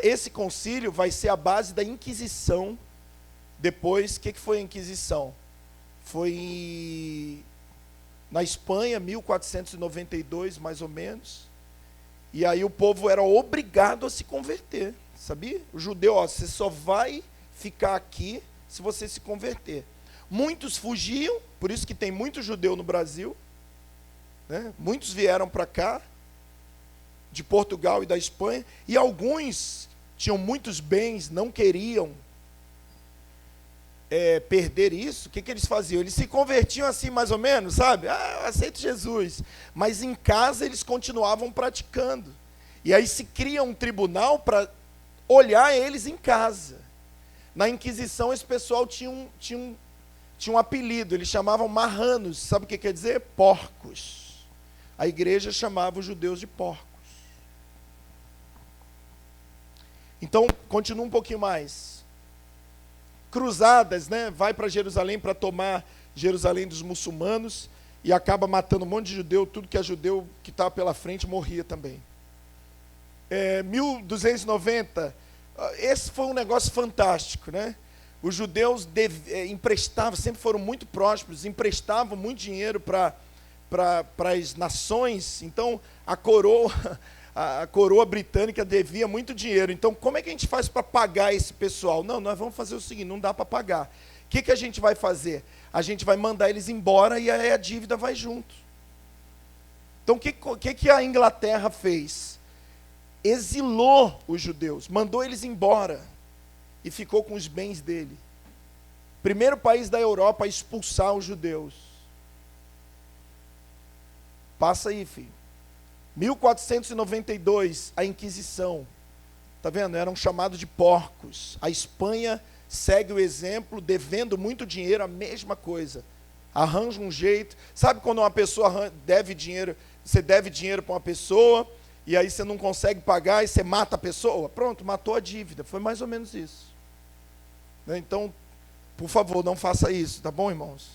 esse concílio vai ser a base da Inquisição. Depois, o que foi a Inquisição? Foi na Espanha, 1492, mais ou menos. E aí o povo era obrigado a se converter, sabia? O judeu, você só vai ficar aqui se você se converter. Muitos fugiam, por isso que tem muito judeu no Brasil, né? Muitos vieram para cá, de Portugal e da Espanha, e alguns tinham muitos bens, não queriam perder isso. O que eles faziam? Eles se convertiam assim, mais ou menos, sabe? Eu aceito Jesus. Mas em casa eles continuavam praticando. E aí se cria um tribunal para olhar eles em casa. Na Inquisição, esse pessoal tinha um apelido, eles chamavam marranos. Sabe o que quer dizer? Porcos. A igreja chamava os judeus de porcos. Então, continua um pouquinho mais. Cruzadas, né? Vai para Jerusalém para tomar Jerusalém dos muçulmanos e acaba matando um monte de judeu, tudo que é judeu que estava pela frente morria também. 1290, esse foi um negócio fantástico, né? Os judeus emprestavam, sempre foram muito prósperos, emprestavam muito dinheiro para as nações. Então a coroa a coroa britânica devia muito dinheiro. Então, como é que a gente faz para pagar esse pessoal? Não, nós vamos fazer o seguinte, não dá para pagar. O que a gente vai fazer? A gente vai mandar eles embora e aí a dívida vai junto. Então, o que a Inglaterra fez? Exilou os judeus, mandou eles embora e ficou com os bens dele. Primeiro país da Europa a expulsar os judeus. Passa aí, filho. 1492, a Inquisição. Está vendo? Eram chamados de porcos. A Espanha segue o exemplo, devendo muito dinheiro, a mesma coisa. Arranja um jeito. Sabe quando uma pessoa deve dinheiro, você deve dinheiro para uma pessoa, e aí você não consegue pagar, e você mata a pessoa? Pronto, matou a dívida. Foi mais ou menos isso. Então, por favor, não faça isso, tá bom, irmãos?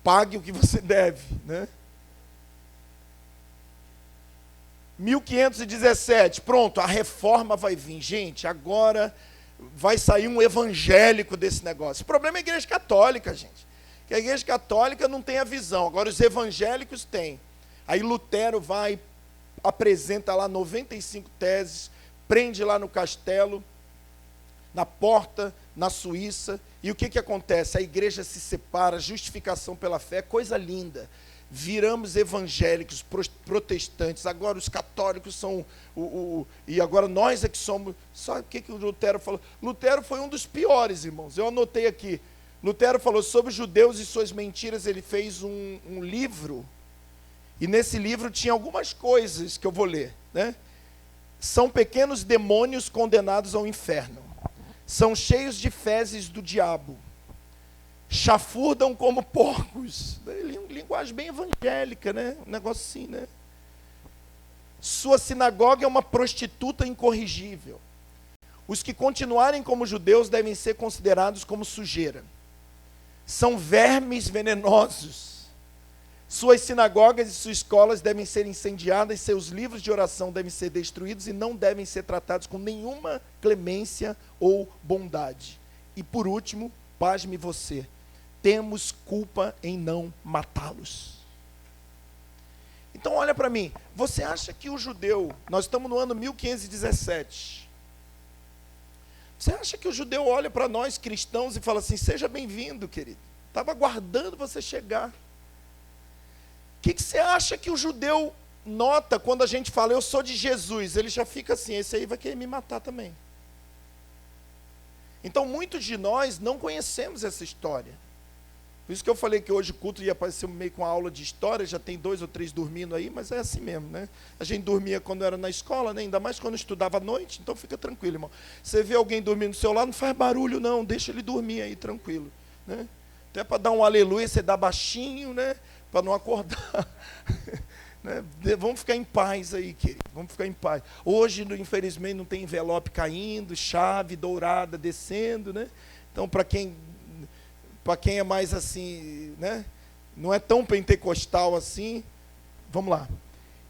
Pague o que você deve, né? 1517, pronto, a reforma vai vir. Gente, agora vai sair um evangélico desse negócio. O problema é a Igreja Católica, gente. Que a Igreja Católica não tem a visão, agora os evangélicos têm. Aí Lutero vai, apresenta lá 95 teses, prende lá no castelo, na porta, na Suíça, e o que acontece? A igreja se separa, justificação pela fé, coisa linda. Viramos evangélicos, protestantes, agora os católicos são, e agora nós é que somos. Sabe o que o Lutero falou? Lutero foi um dos piores, irmãos, eu anotei aqui. Lutero falou sobre os judeus e suas mentiras, ele fez um livro, e nesse livro tinha algumas coisas que eu vou ler, né? São pequenos demônios condenados ao inferno, são cheios de fezes do diabo, chafurdam como porcos, linguagem bem evangélica, né? Um negócio assim, né? Sua sinagoga é uma prostituta incorrigível. Os que continuarem como judeus devem ser considerados como sujeira. São vermes venenosos. Suas sinagogas e suas escolas devem ser incendiadas, seus livros de oração devem ser destruídos e não devem ser tratados com nenhuma clemência ou bondade. E por último, pasme você, temos culpa em não matá-los. Então olha para mim, você acha que o judeu, nós estamos no ano 1517, você acha que o judeu olha para nós cristãos e fala assim, seja bem-vindo, querido, estava aguardando você chegar. O que você acha que o judeu nota quando a gente fala, eu sou de Jesus? Ele já fica assim, esse aí vai querer me matar também. Então, muitos de nós não conhecemos essa história. Por isso que eu falei que hoje o culto ia parecer meio com uma aula de história, já tem 2 ou 3 dormindo aí, mas é assim mesmo, né? A gente dormia quando era na escola, né? Ainda mais quando estudava à noite, então fica tranquilo, irmão. Você vê alguém dormindo do seu lado, não faz barulho não, deixa ele dormir aí, tranquilo, né? Até para dar um aleluia, você dá baixinho, né? Para não acordar. Né? Vamos ficar em paz aí, querido. Vamos ficar em paz. Hoje, infelizmente, não tem envelope caindo, chave dourada descendo, né? Então, para quem é mais assim, né? Não é tão pentecostal assim. Vamos lá.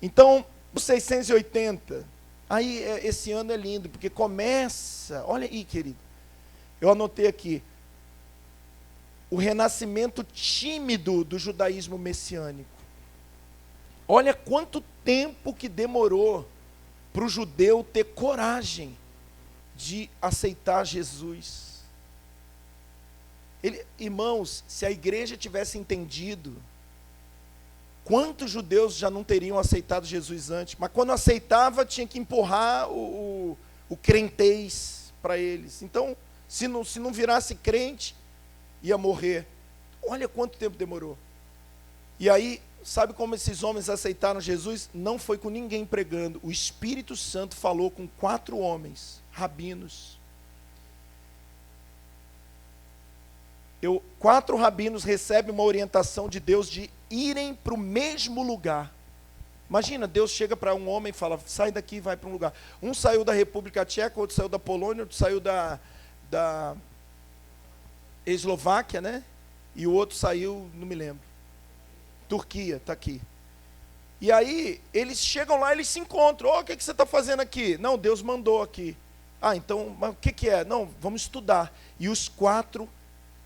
Então, o 680. Aí, esse ano é lindo, porque começa. Olha aí, querido. Eu anotei aqui. O renascimento tímido do judaísmo messiânico. Olha quanto tempo que demorou para o judeu ter coragem de aceitar Jesus. Irmãos, se a igreja tivesse entendido, quantos judeus já não teriam aceitado Jesus antes? Mas quando aceitava, tinha que empurrar o crentez para eles. Então, se não virasse crente, ia morrer. Olha quanto tempo demorou. E aí, sabe como esses homens aceitaram Jesus? Não foi com ninguém pregando. O Espírito Santo falou com 4 homens, rabinos. 4 rabinos recebem uma orientação de Deus de irem para o mesmo lugar. Imagina, Deus chega para um homem e fala, sai daqui e vai para um lugar. Um saiu da República Tcheca, outro saiu da Polônia, outro saiu da Eslováquia, né? E o outro saiu, não me lembro. Turquia, está aqui. E aí, eles chegam lá, eles se encontram. O que você está fazendo aqui? Não, Deus mandou aqui. Então, mas o que é? Não, vamos estudar. E os 4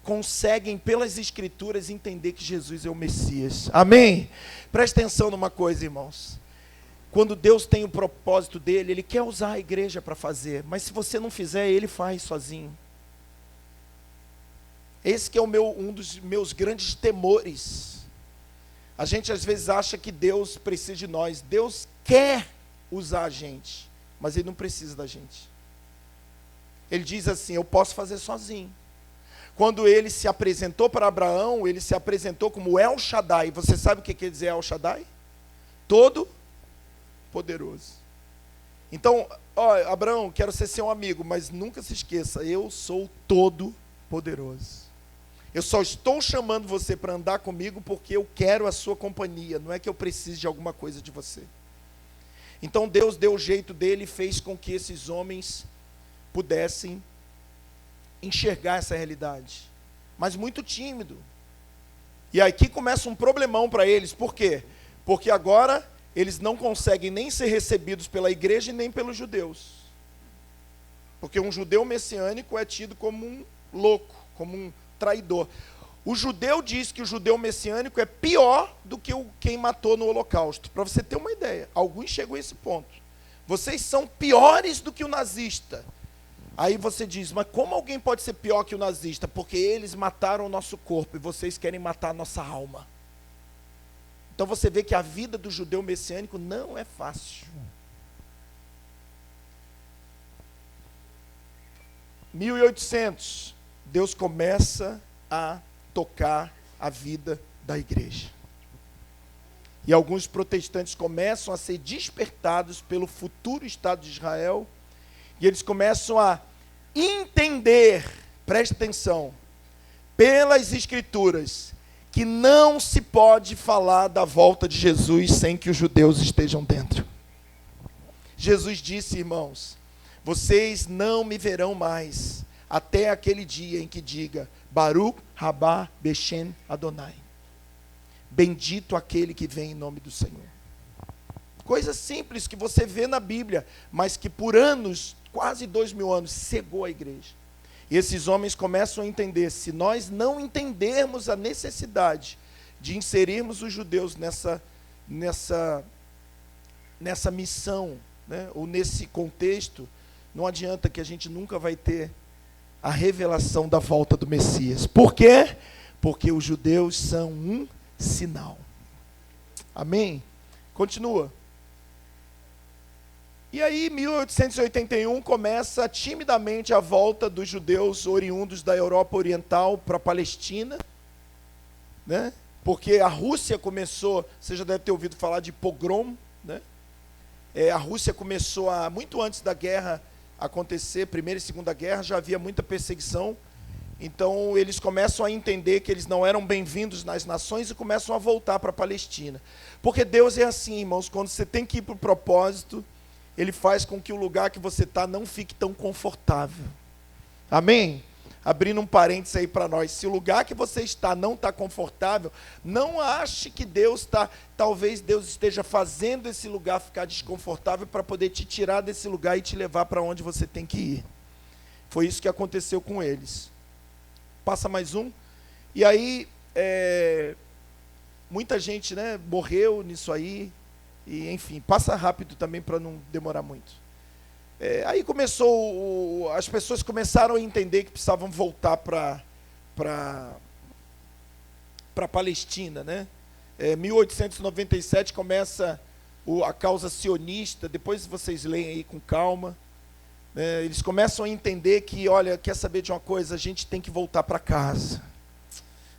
conseguem, pelas Escrituras, entender que Jesus é o Messias. Amém? Presta atenção numa coisa, irmãos. quando Deus tem o propósito dele, Ele quer usar a igreja para fazer, mas se você não fizer, Ele faz sozinho. Esse que é um dos meus grandes temores. A gente às vezes acha que Deus precisa de nós. Deus quer usar a gente, mas Ele não precisa da gente. Ele diz assim: eu posso fazer sozinho. Quando Ele se apresentou para Abraão, Ele se apresentou como El Shaddai. Você sabe o que quer dizer El Shaddai? Todo poderoso. Então, Abraão, quero ser seu amigo, mas nunca se esqueça, eu sou todo poderoso. Eu só estou chamando você para andar comigo porque eu quero a sua companhia, não é que eu precise de alguma coisa de você. Então Deus deu o jeito dele e fez com que esses homens pudessem enxergar essa realidade, mas muito tímido. E aqui começa um problemão para eles. Por quê? Porque agora eles não conseguem nem ser recebidos pela igreja e nem pelos judeus. Porque um judeu messiânico é tido como um louco, como um traidor. O judeu diz que o judeu messiânico é pior do que quem matou no holocausto. Para você ter uma ideia, alguns chegam a esse ponto. Vocês são piores do que o nazista. Aí você diz, mas como alguém pode ser pior que o nazista? Porque eles mataram o nosso corpo e vocês querem matar a nossa alma. Então você vê que a vida do judeu messiânico não é fácil. 1800, Deus começa a tocar a vida da igreja. E alguns protestantes começam a ser despertados pelo futuro Estado de Israel, e eles começam a entender, preste atenção, pelas Escrituras, que não se pode falar da volta de Jesus sem que os judeus estejam dentro. Jesus disse, irmãos, vocês não me verão mais, até aquele dia em que diga, Baruch Rabá Beshem Adonai. Bendito aquele que vem em nome do Senhor. Coisa simples que você vê na Bíblia, mas que por anos, quase 2000 anos, cegou a igreja. E esses homens começam a entender, se nós não entendermos a necessidade de inserirmos os judeus nessa missão, né, ou nesse contexto, não adianta, que a gente nunca vai ter a revelação da volta do Messias. Por quê? Porque os judeus são um sinal. Amém? Continua. E aí, 1881, começa timidamente a volta dos judeus oriundos da Europa Oriental para a Palestina, né? Porque a Rússia começou, você já deve ter ouvido falar de pogrom, né? A Rússia começou muito antes da guerra acontecer, Primeira e Segunda Guerra, já havia muita perseguição. Então eles começam a entender que eles não eram bem-vindos nas nações e começam a voltar para a Palestina. Porque Deus é assim, irmãos, quando você tem que ir para o propósito, Ele faz com que o lugar que você está não fique tão confortável. Amém? Abrindo um parênteses aí para nós, se o lugar que você está não está confortável, não ache que talvez Deus esteja fazendo esse lugar ficar desconfortável para poder te tirar desse lugar e te levar para onde você tem que ir. Foi isso que aconteceu com eles. Passa mais um. E aí, muita gente, né, morreu nisso aí. E, enfim, passa rápido também para não demorar muito. Aí as pessoas começaram a entender que precisavam voltar para a Palestina, né? 1897 começa a causa sionista, depois vocês leem aí com calma. Eles começam a entender que, olha, quer saber de uma coisa? A gente tem que voltar para casa.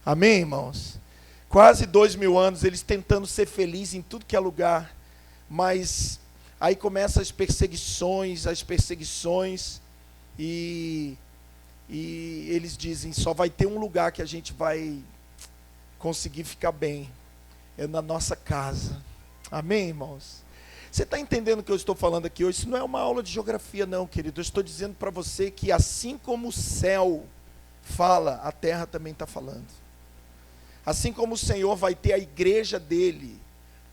Amém, irmãos? Quase 2000 anos, eles tentando ser felizes em tudo que é lugar, mas aí começam as perseguições, e eles dizem, só vai ter um lugar que a gente vai conseguir ficar bem, é na nossa casa. Amém, irmãos? Você está entendendo o que eu estou falando aqui hoje? Isso não é uma aula de geografia não, querido. Eu estou dizendo para você que assim como o céu fala, a terra também está falando. Assim como o Senhor vai ter a igreja dele,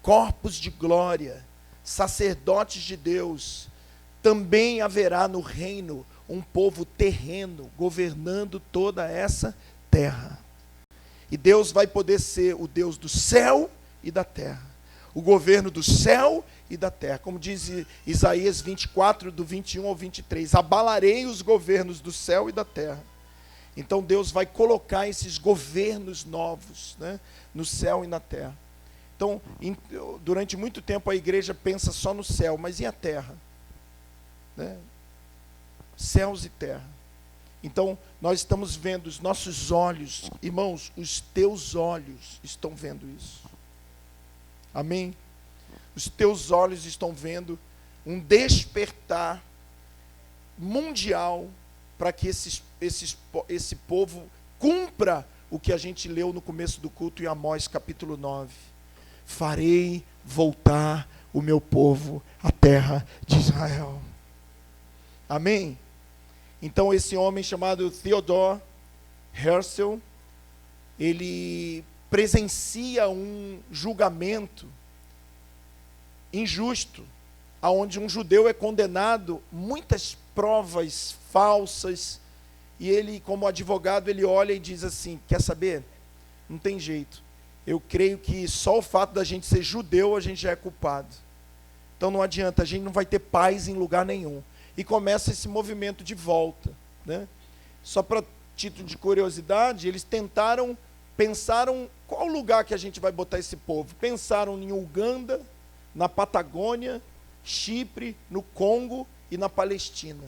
corpos de glória, sacerdotes de Deus, também haverá no reino um povo terreno, governando toda essa terra. E Deus vai poder ser o Deus do céu e da terra. o governo do céu e da terra. Como diz Isaías 24, do 21 ao 23, abalarei os governos do céu e da terra. Então Deus vai colocar esses governos novos, né, no céu e na terra. Então, durante muito tempo a igreja pensa só no céu, mas e a terra? Né? Céus e terra. Então, nós estamos vendo, os nossos olhos, irmãos, os teus olhos estão vendo isso. Amém? Os teus olhos estão vendo um despertar mundial para que esse povo cumpra o que a gente leu no começo do culto em Amós capítulo 9. Farei voltar o meu povo à terra de Israel. Amém? Então esse homem chamado Theodor Herzl, ele presencia um julgamento injusto, aonde um judeu é condenado, muitas provas falsas, e ele, como advogado, ele olha e diz assim, quer saber? Não tem jeito. Eu creio que só o fato da gente ser judeu, a gente já é culpado. Então não adianta, a gente não vai ter paz em lugar nenhum. E começa esse movimento de volta, né? Só para título de curiosidade, eles pensaram qual lugar que a gente vai botar esse povo. Pensaram em Uganda, na Patagônia, Chipre, no Congo e na Palestina.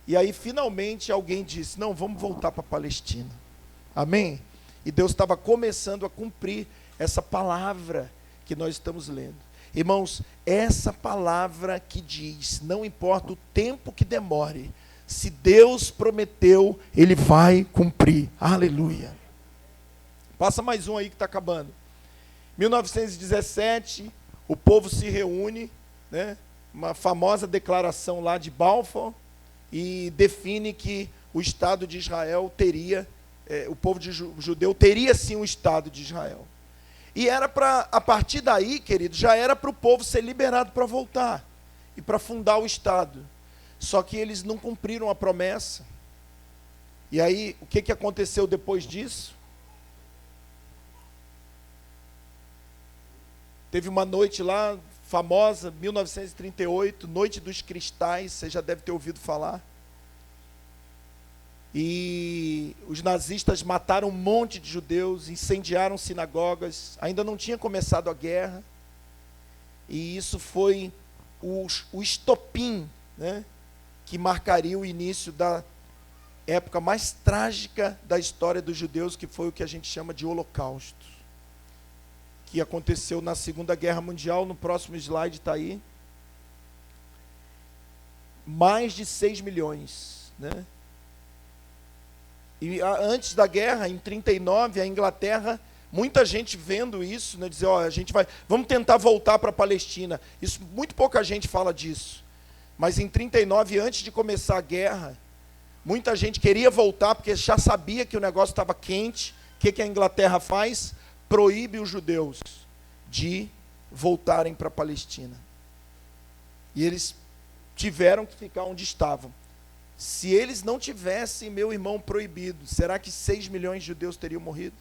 E aí finalmente alguém disse, não, vamos voltar para a Palestina. Amém? E Deus estava começando a cumprir essa palavra que nós estamos lendo. Irmãos, essa palavra que diz, não importa o tempo que demore, se Deus prometeu, Ele vai cumprir. Aleluia. Passa mais um aí que está acabando. 1917, o povo se reúne, né, uma famosa declaração lá de Balfour, e define que o Estado de Israel teria, o povo judeu teria sim um Estado de Israel. E era para, a partir daí, querido, já era para o povo ser liberado para voltar e para fundar o Estado. Só que eles não cumpriram a promessa. E aí, o que aconteceu depois disso? Teve uma noite lá, famosa, 1938, Noite dos Cristais, você já deve ter ouvido falar. E os nazistas mataram um monte de judeus, incendiaram sinagogas, ainda não tinha começado a guerra. E isso foi o estopim, né, que marcaria o início da época mais trágica da história dos judeus, que foi o que a gente chama de Holocausto, que aconteceu na Segunda Guerra Mundial. No próximo slide está aí. Mais de 6 milhões, né? E antes da guerra, em 39, a Inglaterra, muita gente vendo isso, né, dizer, ó, vamos tentar voltar para a Palestina. Isso, muito pouca gente fala disso. Mas em 39, antes de começar a guerra, muita gente queria voltar, porque já sabia que o negócio estava quente. O que a Inglaterra faz? Proíbe os judeus de voltarem para a Palestina. E eles tiveram que ficar onde estavam. Se eles não tivessem, meu irmão, proibido, será que 6 milhões de judeus teriam morrido?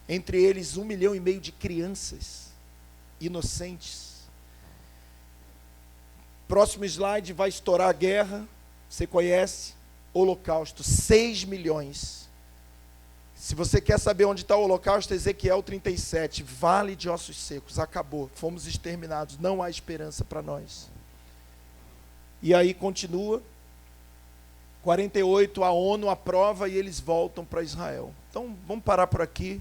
Entre eles 1,5 milhão de crianças inocentes. Próximo slide, vai estourar a guerra, você conhece, Holocausto, 6 milhões. Se você quer saber onde está o Holocausto, Ezequiel 37, vale de ossos secos, acabou, fomos exterminados, não há esperança para nós. E aí continua, 48, a ONU aprova e eles voltam para Israel. Então, vamos parar por aqui.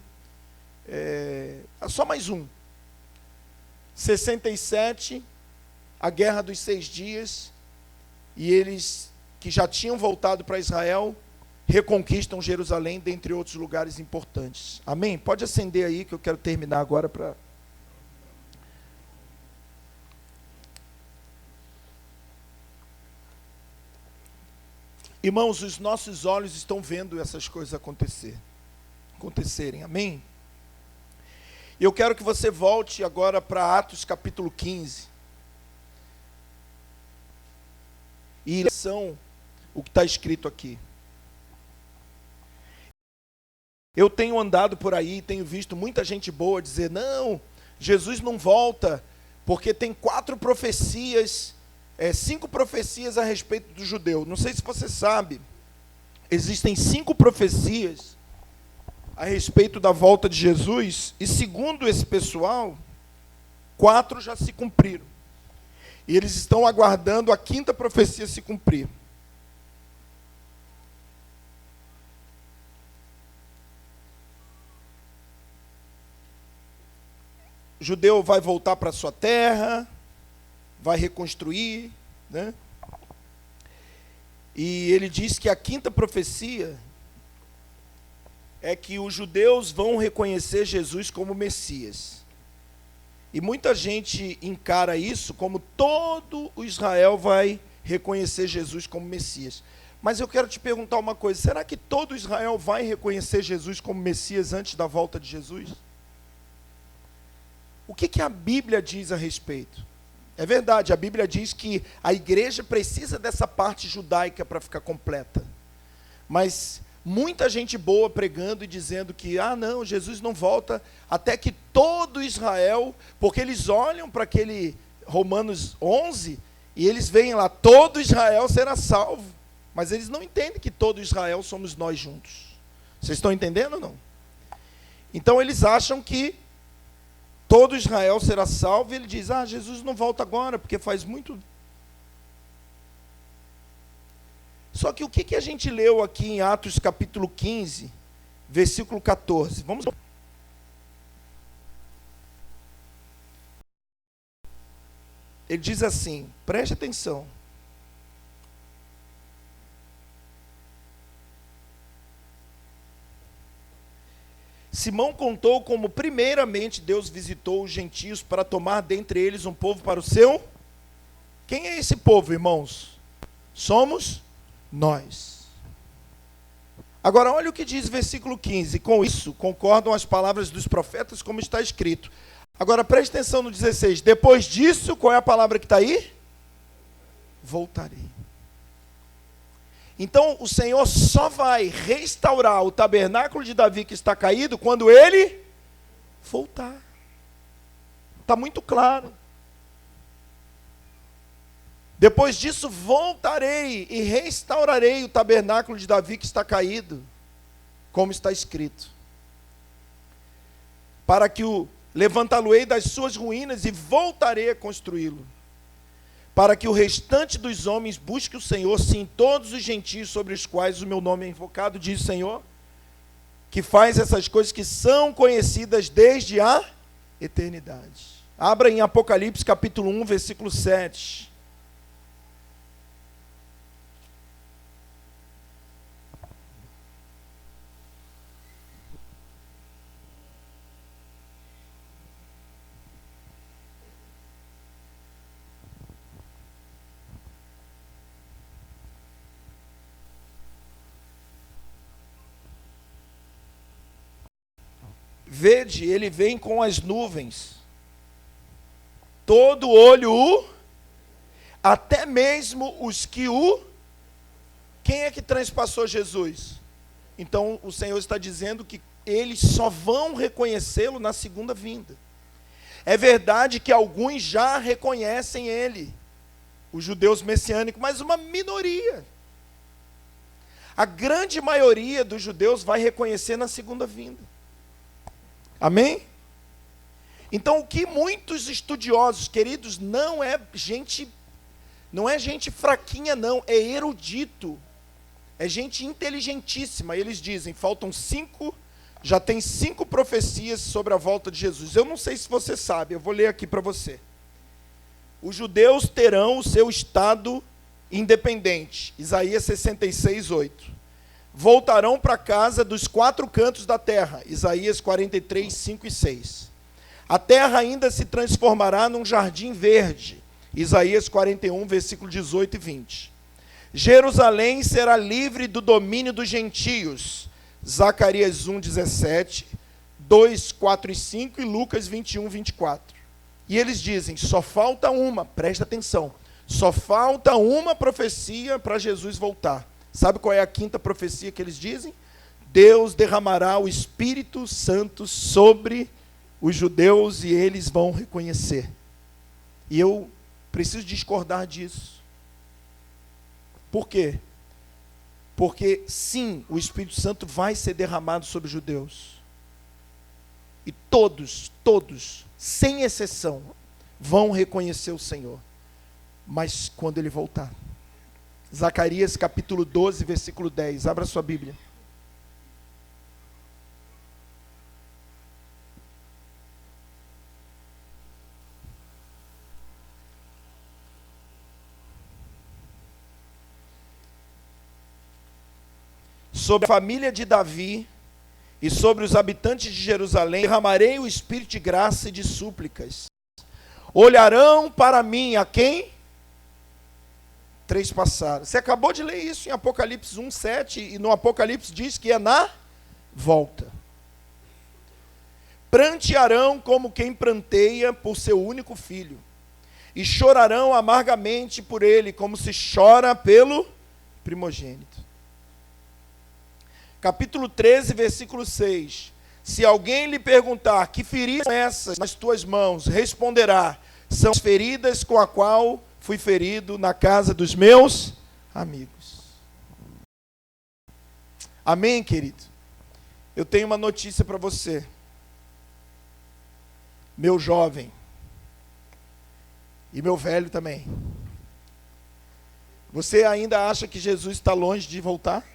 Só mais um. 67, a Guerra dos 6 Dias, e eles, que já tinham voltado para Israel, reconquistam Jerusalém, dentre outros lugares importantes. Amém? Pode acender aí, que eu quero terminar agora para... Irmãos, os nossos olhos estão vendo essas coisas acontecerem. Amém? E eu quero que você volte agora para Atos capítulo 15. E são o que está escrito aqui. Eu tenho andado por aí, tenho visto muita gente boa dizer, não, Jesus não volta porque tem 4 profecias, 5 profecias a respeito do judeu. Não sei se você sabe, existem 5 profecias a respeito da volta de Jesus, e segundo esse pessoal, 4 já se cumpriram. E eles estão aguardando a 5ª profecia se cumprir. O judeu vai voltar para a sua terra, vai reconstruir, né? E ele diz que a 5ª profecia é que os judeus vão reconhecer Jesus como Messias. E muita gente encara isso como todo o Israel vai reconhecer Jesus como Messias. Mas eu quero te perguntar uma coisa, será que todo Israel vai reconhecer Jesus como Messias antes da volta de Jesus? O que a Bíblia diz a respeito? É verdade, a Bíblia diz que a igreja precisa dessa parte judaica para ficar completa. Mas muita gente boa pregando e dizendo que, não, Jesus não volta até que todo Israel, porque eles olham para aquele Romanos 11 e eles veem lá, todo Israel será salvo. Mas eles não entendem que todo Israel somos nós juntos. Vocês estão entendendo ou não? Então eles acham que todo Israel será salvo, e ele diz, Jesus não volta agora, porque faz muito... Só que o que a gente leu aqui em Atos capítulo 15, versículo 14? Vamos... Ele diz assim, preste atenção. Simão contou como primeiramente Deus visitou os gentios para tomar dentre eles um povo para o seu... Quem é esse povo, irmãos? Somos nós. Agora, olha o que diz o versículo 15. Com isso, concordam as palavras dos profetas, como está escrito. Agora, preste atenção no 16. Depois disso, qual é a palavra que está aí? Voltarei. Então, o Senhor só vai restaurar o tabernáculo de Davi que está caído quando ele voltar. Está muito claro. Depois disso, voltarei e restaurarei o tabernáculo de Davi que está caído, como está escrito. Para que o levantá-lo-ei das suas ruínas e voltarei a construí-lo. Para que o restante dos homens busque o Senhor, sim, todos os gentios sobre os quais o meu nome é invocado, diz o Senhor, que faz essas coisas que são conhecidas desde a eternidade. Abra em Apocalipse capítulo 1, versículo 7. Vede, ele vem com as nuvens. Todo olho até mesmo os que Quem é que transpassou Jesus? Então o Senhor está dizendo que eles só vão reconhecê-lo na segunda vinda. É verdade que alguns já reconhecem ele, os judeus messiânicos, mas uma minoria. A grande maioria dos judeus vai reconhecer na segunda vinda. Amém? Então, o que muitos estudiosos, queridos, não é gente fraquinha, não, é erudito, é gente inteligentíssima. Eles dizem, já tem 5 profecias sobre a volta de Jesus. Eu não sei se você sabe, eu vou ler aqui para você. Os judeus terão o seu estado independente, Isaías 66, 8. Voltarão para casa dos 4 cantos da terra, Isaías 43, 5 e 6. A terra ainda se transformará num jardim verde, Isaías 41, versículo 18 e 20. Jerusalém será livre do domínio dos gentios, Zacarias 1, 17, 2, 4 e 5 e Lucas 21, 24. E eles dizem, só falta uma, presta atenção, só falta uma profecia para Jesus voltar. Sabe qual é a 5ª profecia que eles dizem? Deus derramará o Espírito Santo sobre os judeus e eles vão reconhecer. E eu preciso discordar disso. Por quê? Porque sim, o Espírito Santo vai ser derramado sobre os judeus. E todos, sem exceção, vão reconhecer o Senhor. Mas quando ele voltar. Zacarias capítulo 12, versículo 10. Abra sua Bíblia. Sobre a família de Davi e sobre os habitantes de Jerusalém, derramarei o espírito de graça e de súplicas. Olharão para mim a quem? 3 passaram. Você acabou de ler isso em Apocalipse 1:7, e no Apocalipse diz que é na volta. Prantearão como quem pranteia por seu único filho, e chorarão amargamente por ele, como se chora pelo primogênito. Capítulo 13, versículo 6. Se alguém lhe perguntar, que feridas são essas nas tuas mãos? Responderá, são as feridas com a qual fui ferido na casa dos meus amigos. Amém, querido? Eu tenho uma notícia para você. Meu jovem. E meu velho também. Você ainda acha que Jesus está longe de voltar?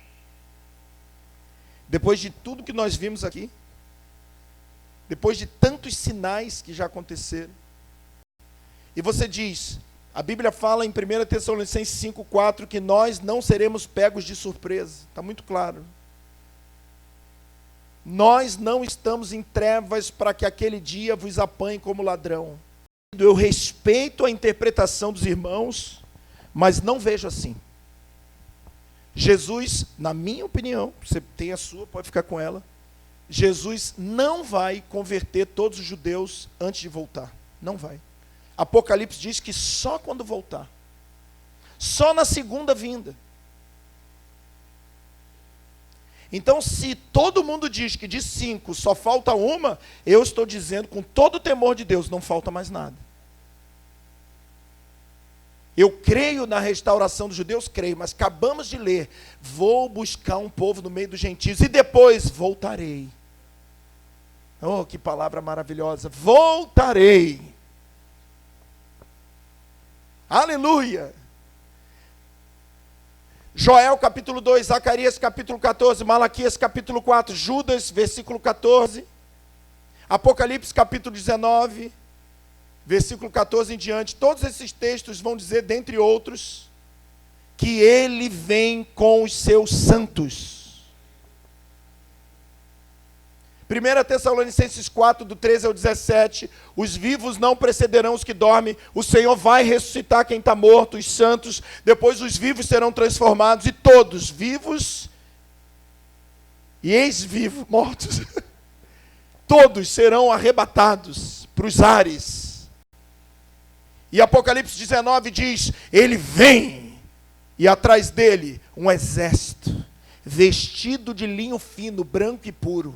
Depois de tudo que nós vimos aqui, depois de tantos sinais que já aconteceram, e você diz, a Bíblia fala em 1 Tessalonicenses 5:4 que nós não seremos pegos de surpresa, está muito claro. Nós não estamos em trevas para que aquele dia vos apanhe como ladrão. Eu respeito a interpretação dos irmãos, mas não vejo assim. Jesus, na minha opinião, você tem a sua, pode ficar com ela. Jesus não vai converter todos os judeus antes de voltar. Não vai. Apocalipse diz que só quando voltar. Só na segunda vinda. Então, se todo mundo diz que de 5 só falta uma, eu estou dizendo com todo o temor de Deus, não falta mais nada. Eu creio na restauração dos judeus, creio, mas acabamos de ler, vou buscar um povo no meio dos gentios e depois voltarei. Oh, que palavra maravilhosa, voltarei. Aleluia. Joel capítulo 2, Zacarias capítulo 14, Malaquias capítulo 4, Judas versículo 14, Apocalipse capítulo 19, versículo 14 em diante, todos esses textos vão dizer, dentre outros, que ele vem com os seus santos. 1 Tessalonicenses 4, do 13 ao 17, os vivos não precederão os que dormem, o Senhor vai ressuscitar quem está morto, os santos, depois os vivos serão transformados, e todos, vivos e ex-vivos, mortos, todos serão arrebatados para os ares. E Apocalipse 19 diz, ele vem, e atrás dele um exército, vestido de linho fino, branco e puro.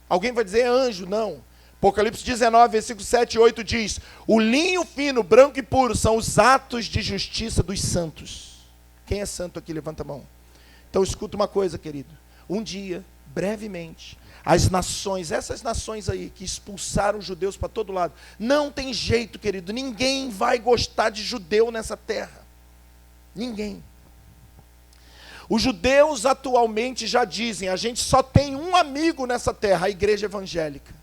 Alguém vai dizer, é anjo? Não. Apocalipse 19, versículo 7 e 8 diz, o linho fino, branco e puro, são os atos de justiça dos santos. Quem é santo aqui? Levanta a mão. Então escuta uma coisa, querido. Um dia, brevemente, as nações, essas nações aí que expulsaram os judeus para todo lado, não tem jeito, querido, ninguém vai gostar de judeu nessa terra. Ninguém. Os judeus atualmente já dizem, a gente só tem um amigo nessa terra, a igreja evangélica.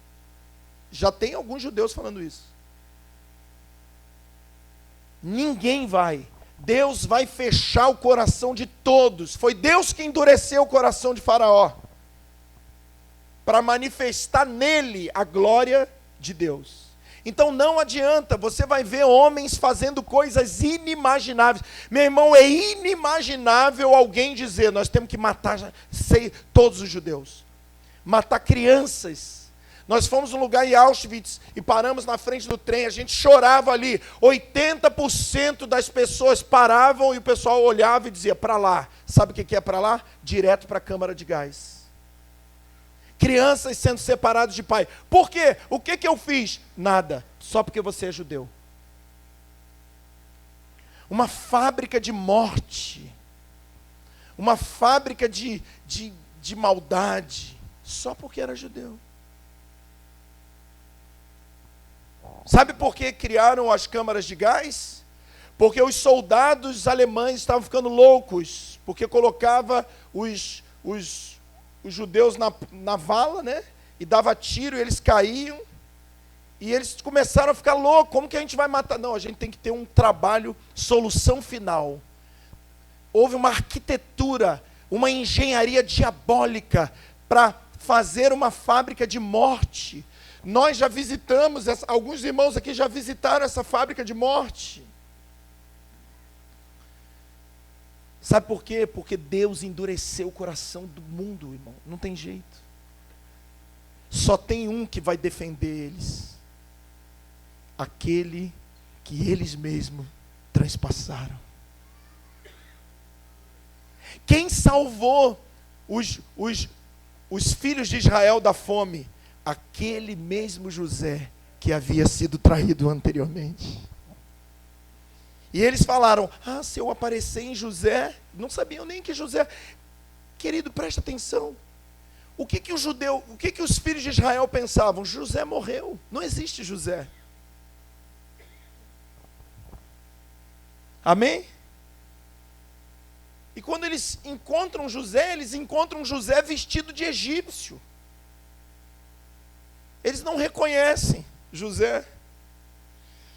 Já tem alguns judeus falando isso. Ninguém vai. Deus vai fechar o coração de todos. Foi Deus que endureceu o coração de Faraó, para manifestar nele a glória de Deus. Então não adianta, você vai ver homens fazendo coisas inimagináveis. Meu irmão, é inimaginável alguém dizer, nós temos que matar todos os judeus. Matar crianças. Nós fomos num lugar em Auschwitz e paramos na frente do trem, a gente chorava ali. 80% das pessoas paravam e o pessoal olhava e dizia, para lá. Sabe o que é para lá? Direto para a câmara de gás. Crianças sendo separadas de pai. Por quê? O que eu fiz? Nada. Só porque você é judeu. Uma fábrica de morte. Uma fábrica de maldade. Só porque era judeu. Sabe por que criaram as câmaras de gás? Porque os soldados alemães estavam ficando loucos. Porque colocava os judeus na vala, né? E dava tiro e eles caíam. E eles começaram a ficar loucos. Como que a gente vai matar? Não, a gente tem que ter um trabalho, solução final. Houve uma arquitetura, uma engenharia diabólica para fazer uma fábrica de morte. Nós já visitamos, alguns irmãos aqui já visitaram essa fábrica de morte. Sabe por quê? Porque Deus endureceu o coração do mundo, irmão. Não tem jeito. Só tem um que vai defender eles. Aquele que eles mesmos transpassaram. Quem salvou os filhos de Israel da fome? Aquele mesmo José que havia sido traído anteriormente. E eles falaram, se eu aparecer em José, não sabiam nem que José... Querido, presta atenção. O que os filhos de Israel pensavam? José morreu, não existe José. Amém? E quando eles encontram José vestido de egípcio. Eles não reconhecem José,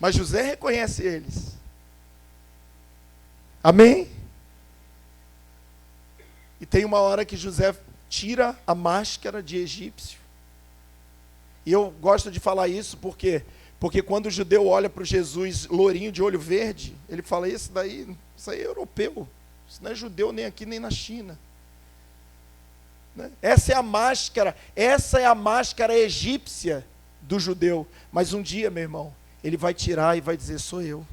mas José reconhece eles. Amém? E tem uma hora que José tira a máscara de egípcio. E eu gosto de falar isso porque quando o judeu olha para o Jesus lourinho de olho verde, ele fala, isso aí é europeu. Isso não é judeu nem aqui nem na China. Essa é a máscara egípcia do judeu. Mas um dia, meu irmão, ele vai tirar e vai dizer, sou eu.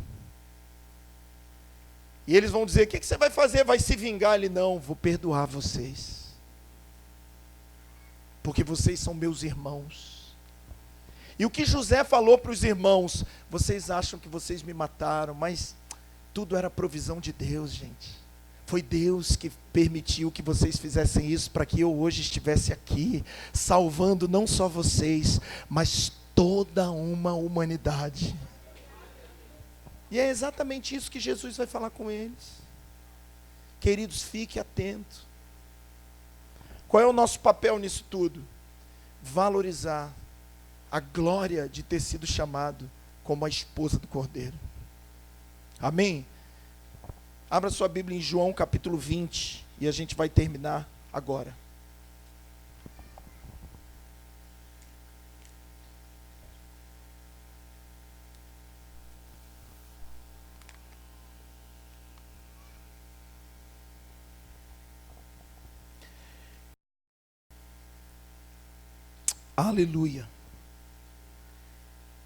E eles vão dizer, o que você vai fazer? Vai se vingar? Ele, não, vou perdoar vocês. Porque vocês são meus irmãos. E o que José falou para os irmãos, vocês acham que vocês me mataram, mas tudo era provisão de Deus, gente. Foi Deus que permitiu que vocês fizessem isso para que eu hoje estivesse aqui, salvando não só vocês, mas toda uma humanidade. E é exatamente isso que Jesus vai falar com eles. Queridos, fique atento. Qual é o nosso papel nisso tudo? Valorizar a glória de ter sido chamado como a esposa do Cordeiro. Amém? Abra sua Bíblia em João capítulo 20 e a gente vai terminar agora. Aleluia.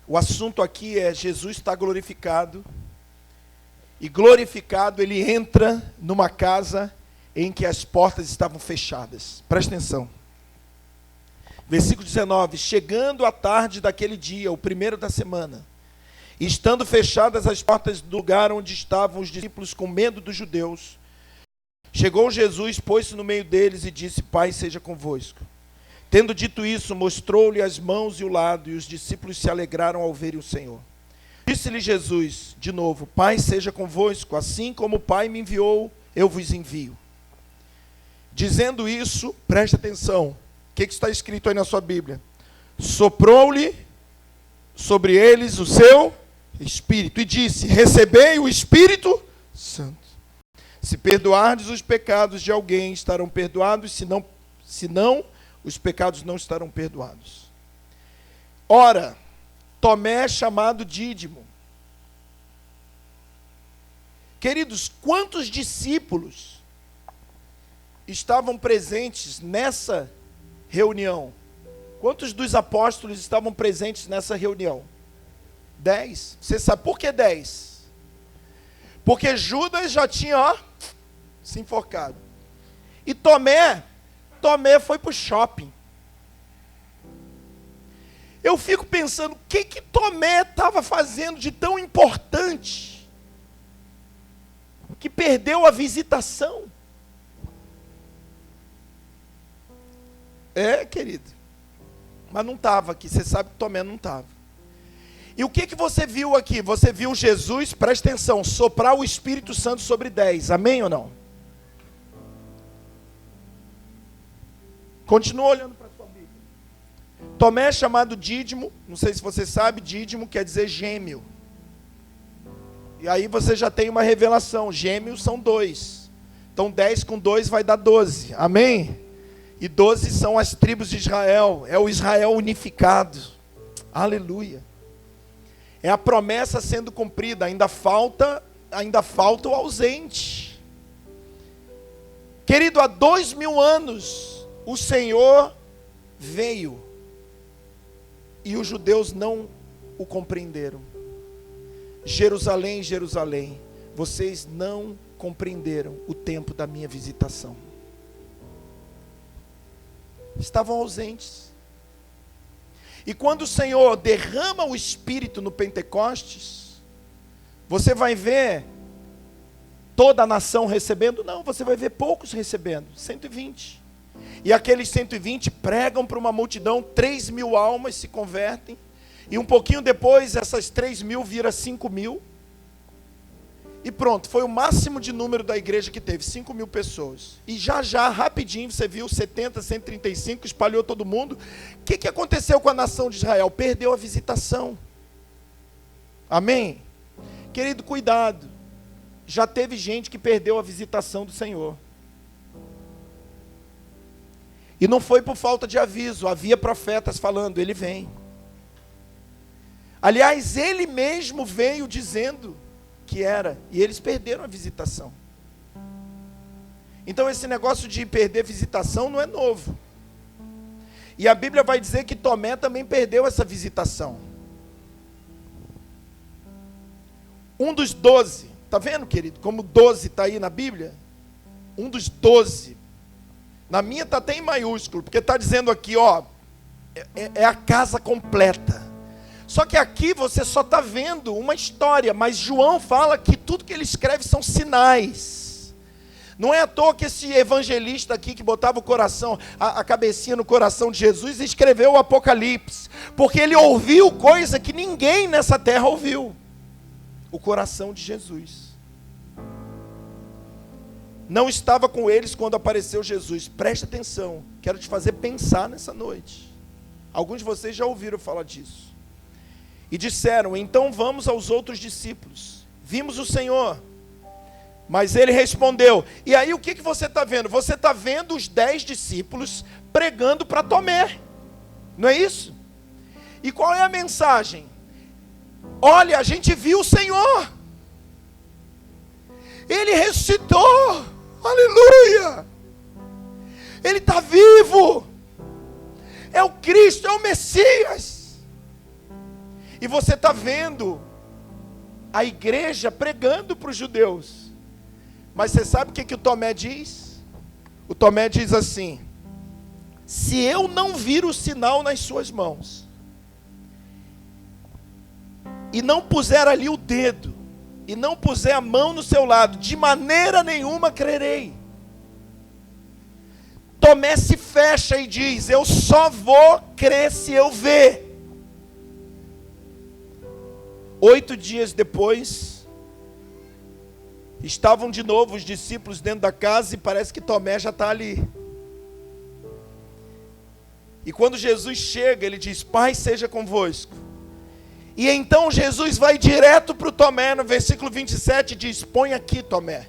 O assunto aqui é Jesus está glorificado. E glorificado, ele entra numa casa em que as portas estavam fechadas. Presta atenção. Versículo 19. Chegando a tarde daquele dia, o primeiro da semana, e estando fechadas as portas do lugar onde estavam os discípulos com medo dos judeus, chegou Jesus, pôs-se no meio deles e disse, Pai seja convosco. Tendo dito isso, mostrou-lhe as mãos e o lado, e os discípulos se alegraram ao verem o Senhor. Disse-lhe Jesus, de novo, Pai seja convosco, assim como o Pai me enviou, eu vos envio. Dizendo isso, preste atenção, o que está escrito aí na sua Bíblia? Soprou-lhe sobre eles o seu Espírito, e disse, recebei o Espírito Santo. Se perdoardes os pecados de alguém, estarão perdoados, se não, os pecados não estarão perdoados. Ora, Tomé, chamado Dídimo. Queridos, quantos discípulos estavam presentes nessa reunião? Quantos dos apóstolos estavam presentes nessa reunião? 10. Você sabe por que 10? Porque Judas já tinha se enforcado. E Tomé foi para o shopping. Eu fico pensando, o que Tomé estava fazendo de tão importante, que perdeu a visitação? Querido, mas não estava aqui, você sabe que Tomé não estava. E o que você viu aqui? Você viu Jesus, presta atenção, soprar o Espírito Santo sobre 10, amém ou não? Continua olhando para a sua Bíblia. Tomé é chamado Dídimo, não sei se você sabe, Dídimo quer dizer gêmeo. E aí você já tem uma revelação, gêmeos são 2. Então 10 com 2 vai dar 12, amém? E 12 são as tribos de Israel, é o Israel unificado, aleluia. É a promessa sendo cumprida, ainda falta o ausente. Querido, há 2000 anos, o Senhor veio, e os judeus não o compreenderam. Jerusalém, Jerusalém, vocês não compreenderam o tempo da minha visitação. Estavam ausentes. E quando o Senhor derrama o Espírito no Pentecostes, você vai ver toda a nação recebendo? Não, você vai ver poucos recebendo, 120. E aqueles 120 pregam para uma multidão, 3.000 almas se convertem, e um pouquinho depois essas 3.000 vira 5.000, e pronto, foi o máximo de número da igreja que teve, 5.000 pessoas. E já, rapidinho, você viu 70, 135, espalhou todo mundo. O que aconteceu com a nação de Israel? Perdeu a visitação. Amém? Querido, cuidado. Já teve gente que perdeu a visitação do Senhor. E não foi por falta de aviso, havia profetas falando, ele vem. Aliás, ele mesmo veio dizendo que era, e eles perderam a visitação. Então esse negócio de perder visitação não é novo. E a Bíblia vai dizer que Tomé também perdeu essa visitação. Um dos 12, está vendo, querido, como 12 está aí na Bíblia? Um dos 12, na minha está até em maiúsculo, porque está dizendo aqui, ó, é a casa completa. Só que aqui você só está vendo uma história, mas João fala que tudo que ele escreve são sinais. Não é à toa que esse evangelista aqui que botava o coração, a cabecinha no coração de Jesus, escreveu o Apocalipse, porque ele ouviu coisa que ninguém nessa terra ouviu. O coração de Jesus. Não estava com eles quando apareceu Jesus. Preste atenção, quero te fazer pensar nessa noite. Alguns de vocês já ouviram falar disso. E disseram, então vamos aos outros discípulos. Vimos o Senhor. Mas ele respondeu. E aí o que você está vendo? Você está vendo os 10 discípulos pregando para Tomé. Não é isso? E qual é a mensagem? Olha, a gente viu o Senhor. Ele ressuscitou. Aleluia. Ele está vivo. É o Cristo, é o Messias. E você está vendo a igreja pregando para os judeus. Mas você sabe o que o Tomé diz? O Tomé diz assim, se eu não vir o sinal nas suas mãos, e não puser ali o dedo, e não puser a mão no seu lado, de maneira nenhuma crerei. Tomé se fecha e diz, eu só vou crer se eu ver. 8 dias depois, estavam de novo os discípulos dentro da casa e parece que Tomé já está ali. E quando Jesus chega, ele diz, Pai seja convosco. E então Jesus vai direto para o Tomé, no versículo 27, diz, põe aqui, Tomé,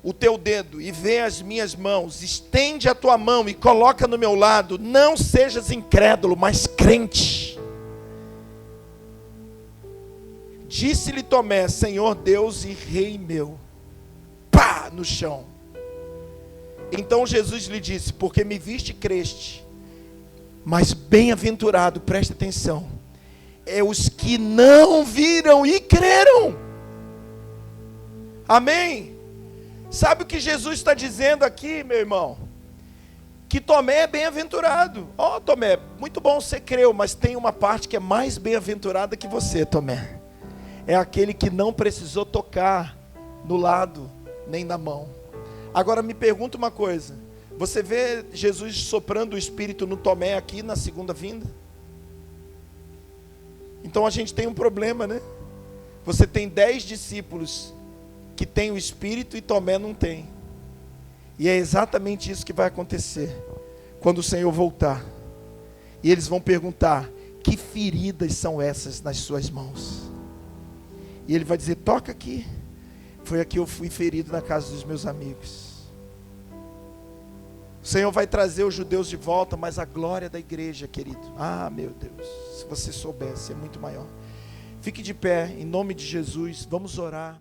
o teu dedo e vê as minhas mãos, estende a tua mão e coloca no meu lado, não sejas incrédulo, mas crente. Disse-lhe Tomé, Senhor Deus e Rei meu. Pá, no chão. Então Jesus lhe disse, porque me viste e creste, mas bem-aventurado, presta atenção, é os que não viram e creram. Amém? Sabe o que Jesus está dizendo aqui, meu irmão? que Tomé é bem-aventurado. Ó, Tomé, muito bom, você creu, mas tem uma parte que é mais bem-aventurada que você, Tomé. É aquele que não precisou tocar no lado, nem na mão. Agora me pergunta uma coisa, você vê Jesus soprando o Espírito no Tomé aqui na segunda vinda? Então a gente tem um problema, né? Você tem 10 discípulos que têm o Espírito e Tomé não tem. E é exatamente isso que vai acontecer quando o Senhor voltar. E eles vão perguntar: que feridas são essas nas suas mãos? E ele vai dizer: toca aqui. Foi aqui eu fui ferido na casa dos meus amigos. O Senhor vai trazer os judeus de volta, mas a glória da igreja, querido, ah, meu Deus, se você soubesse, é muito maior. Fique de pé, em nome de Jesus, vamos orar.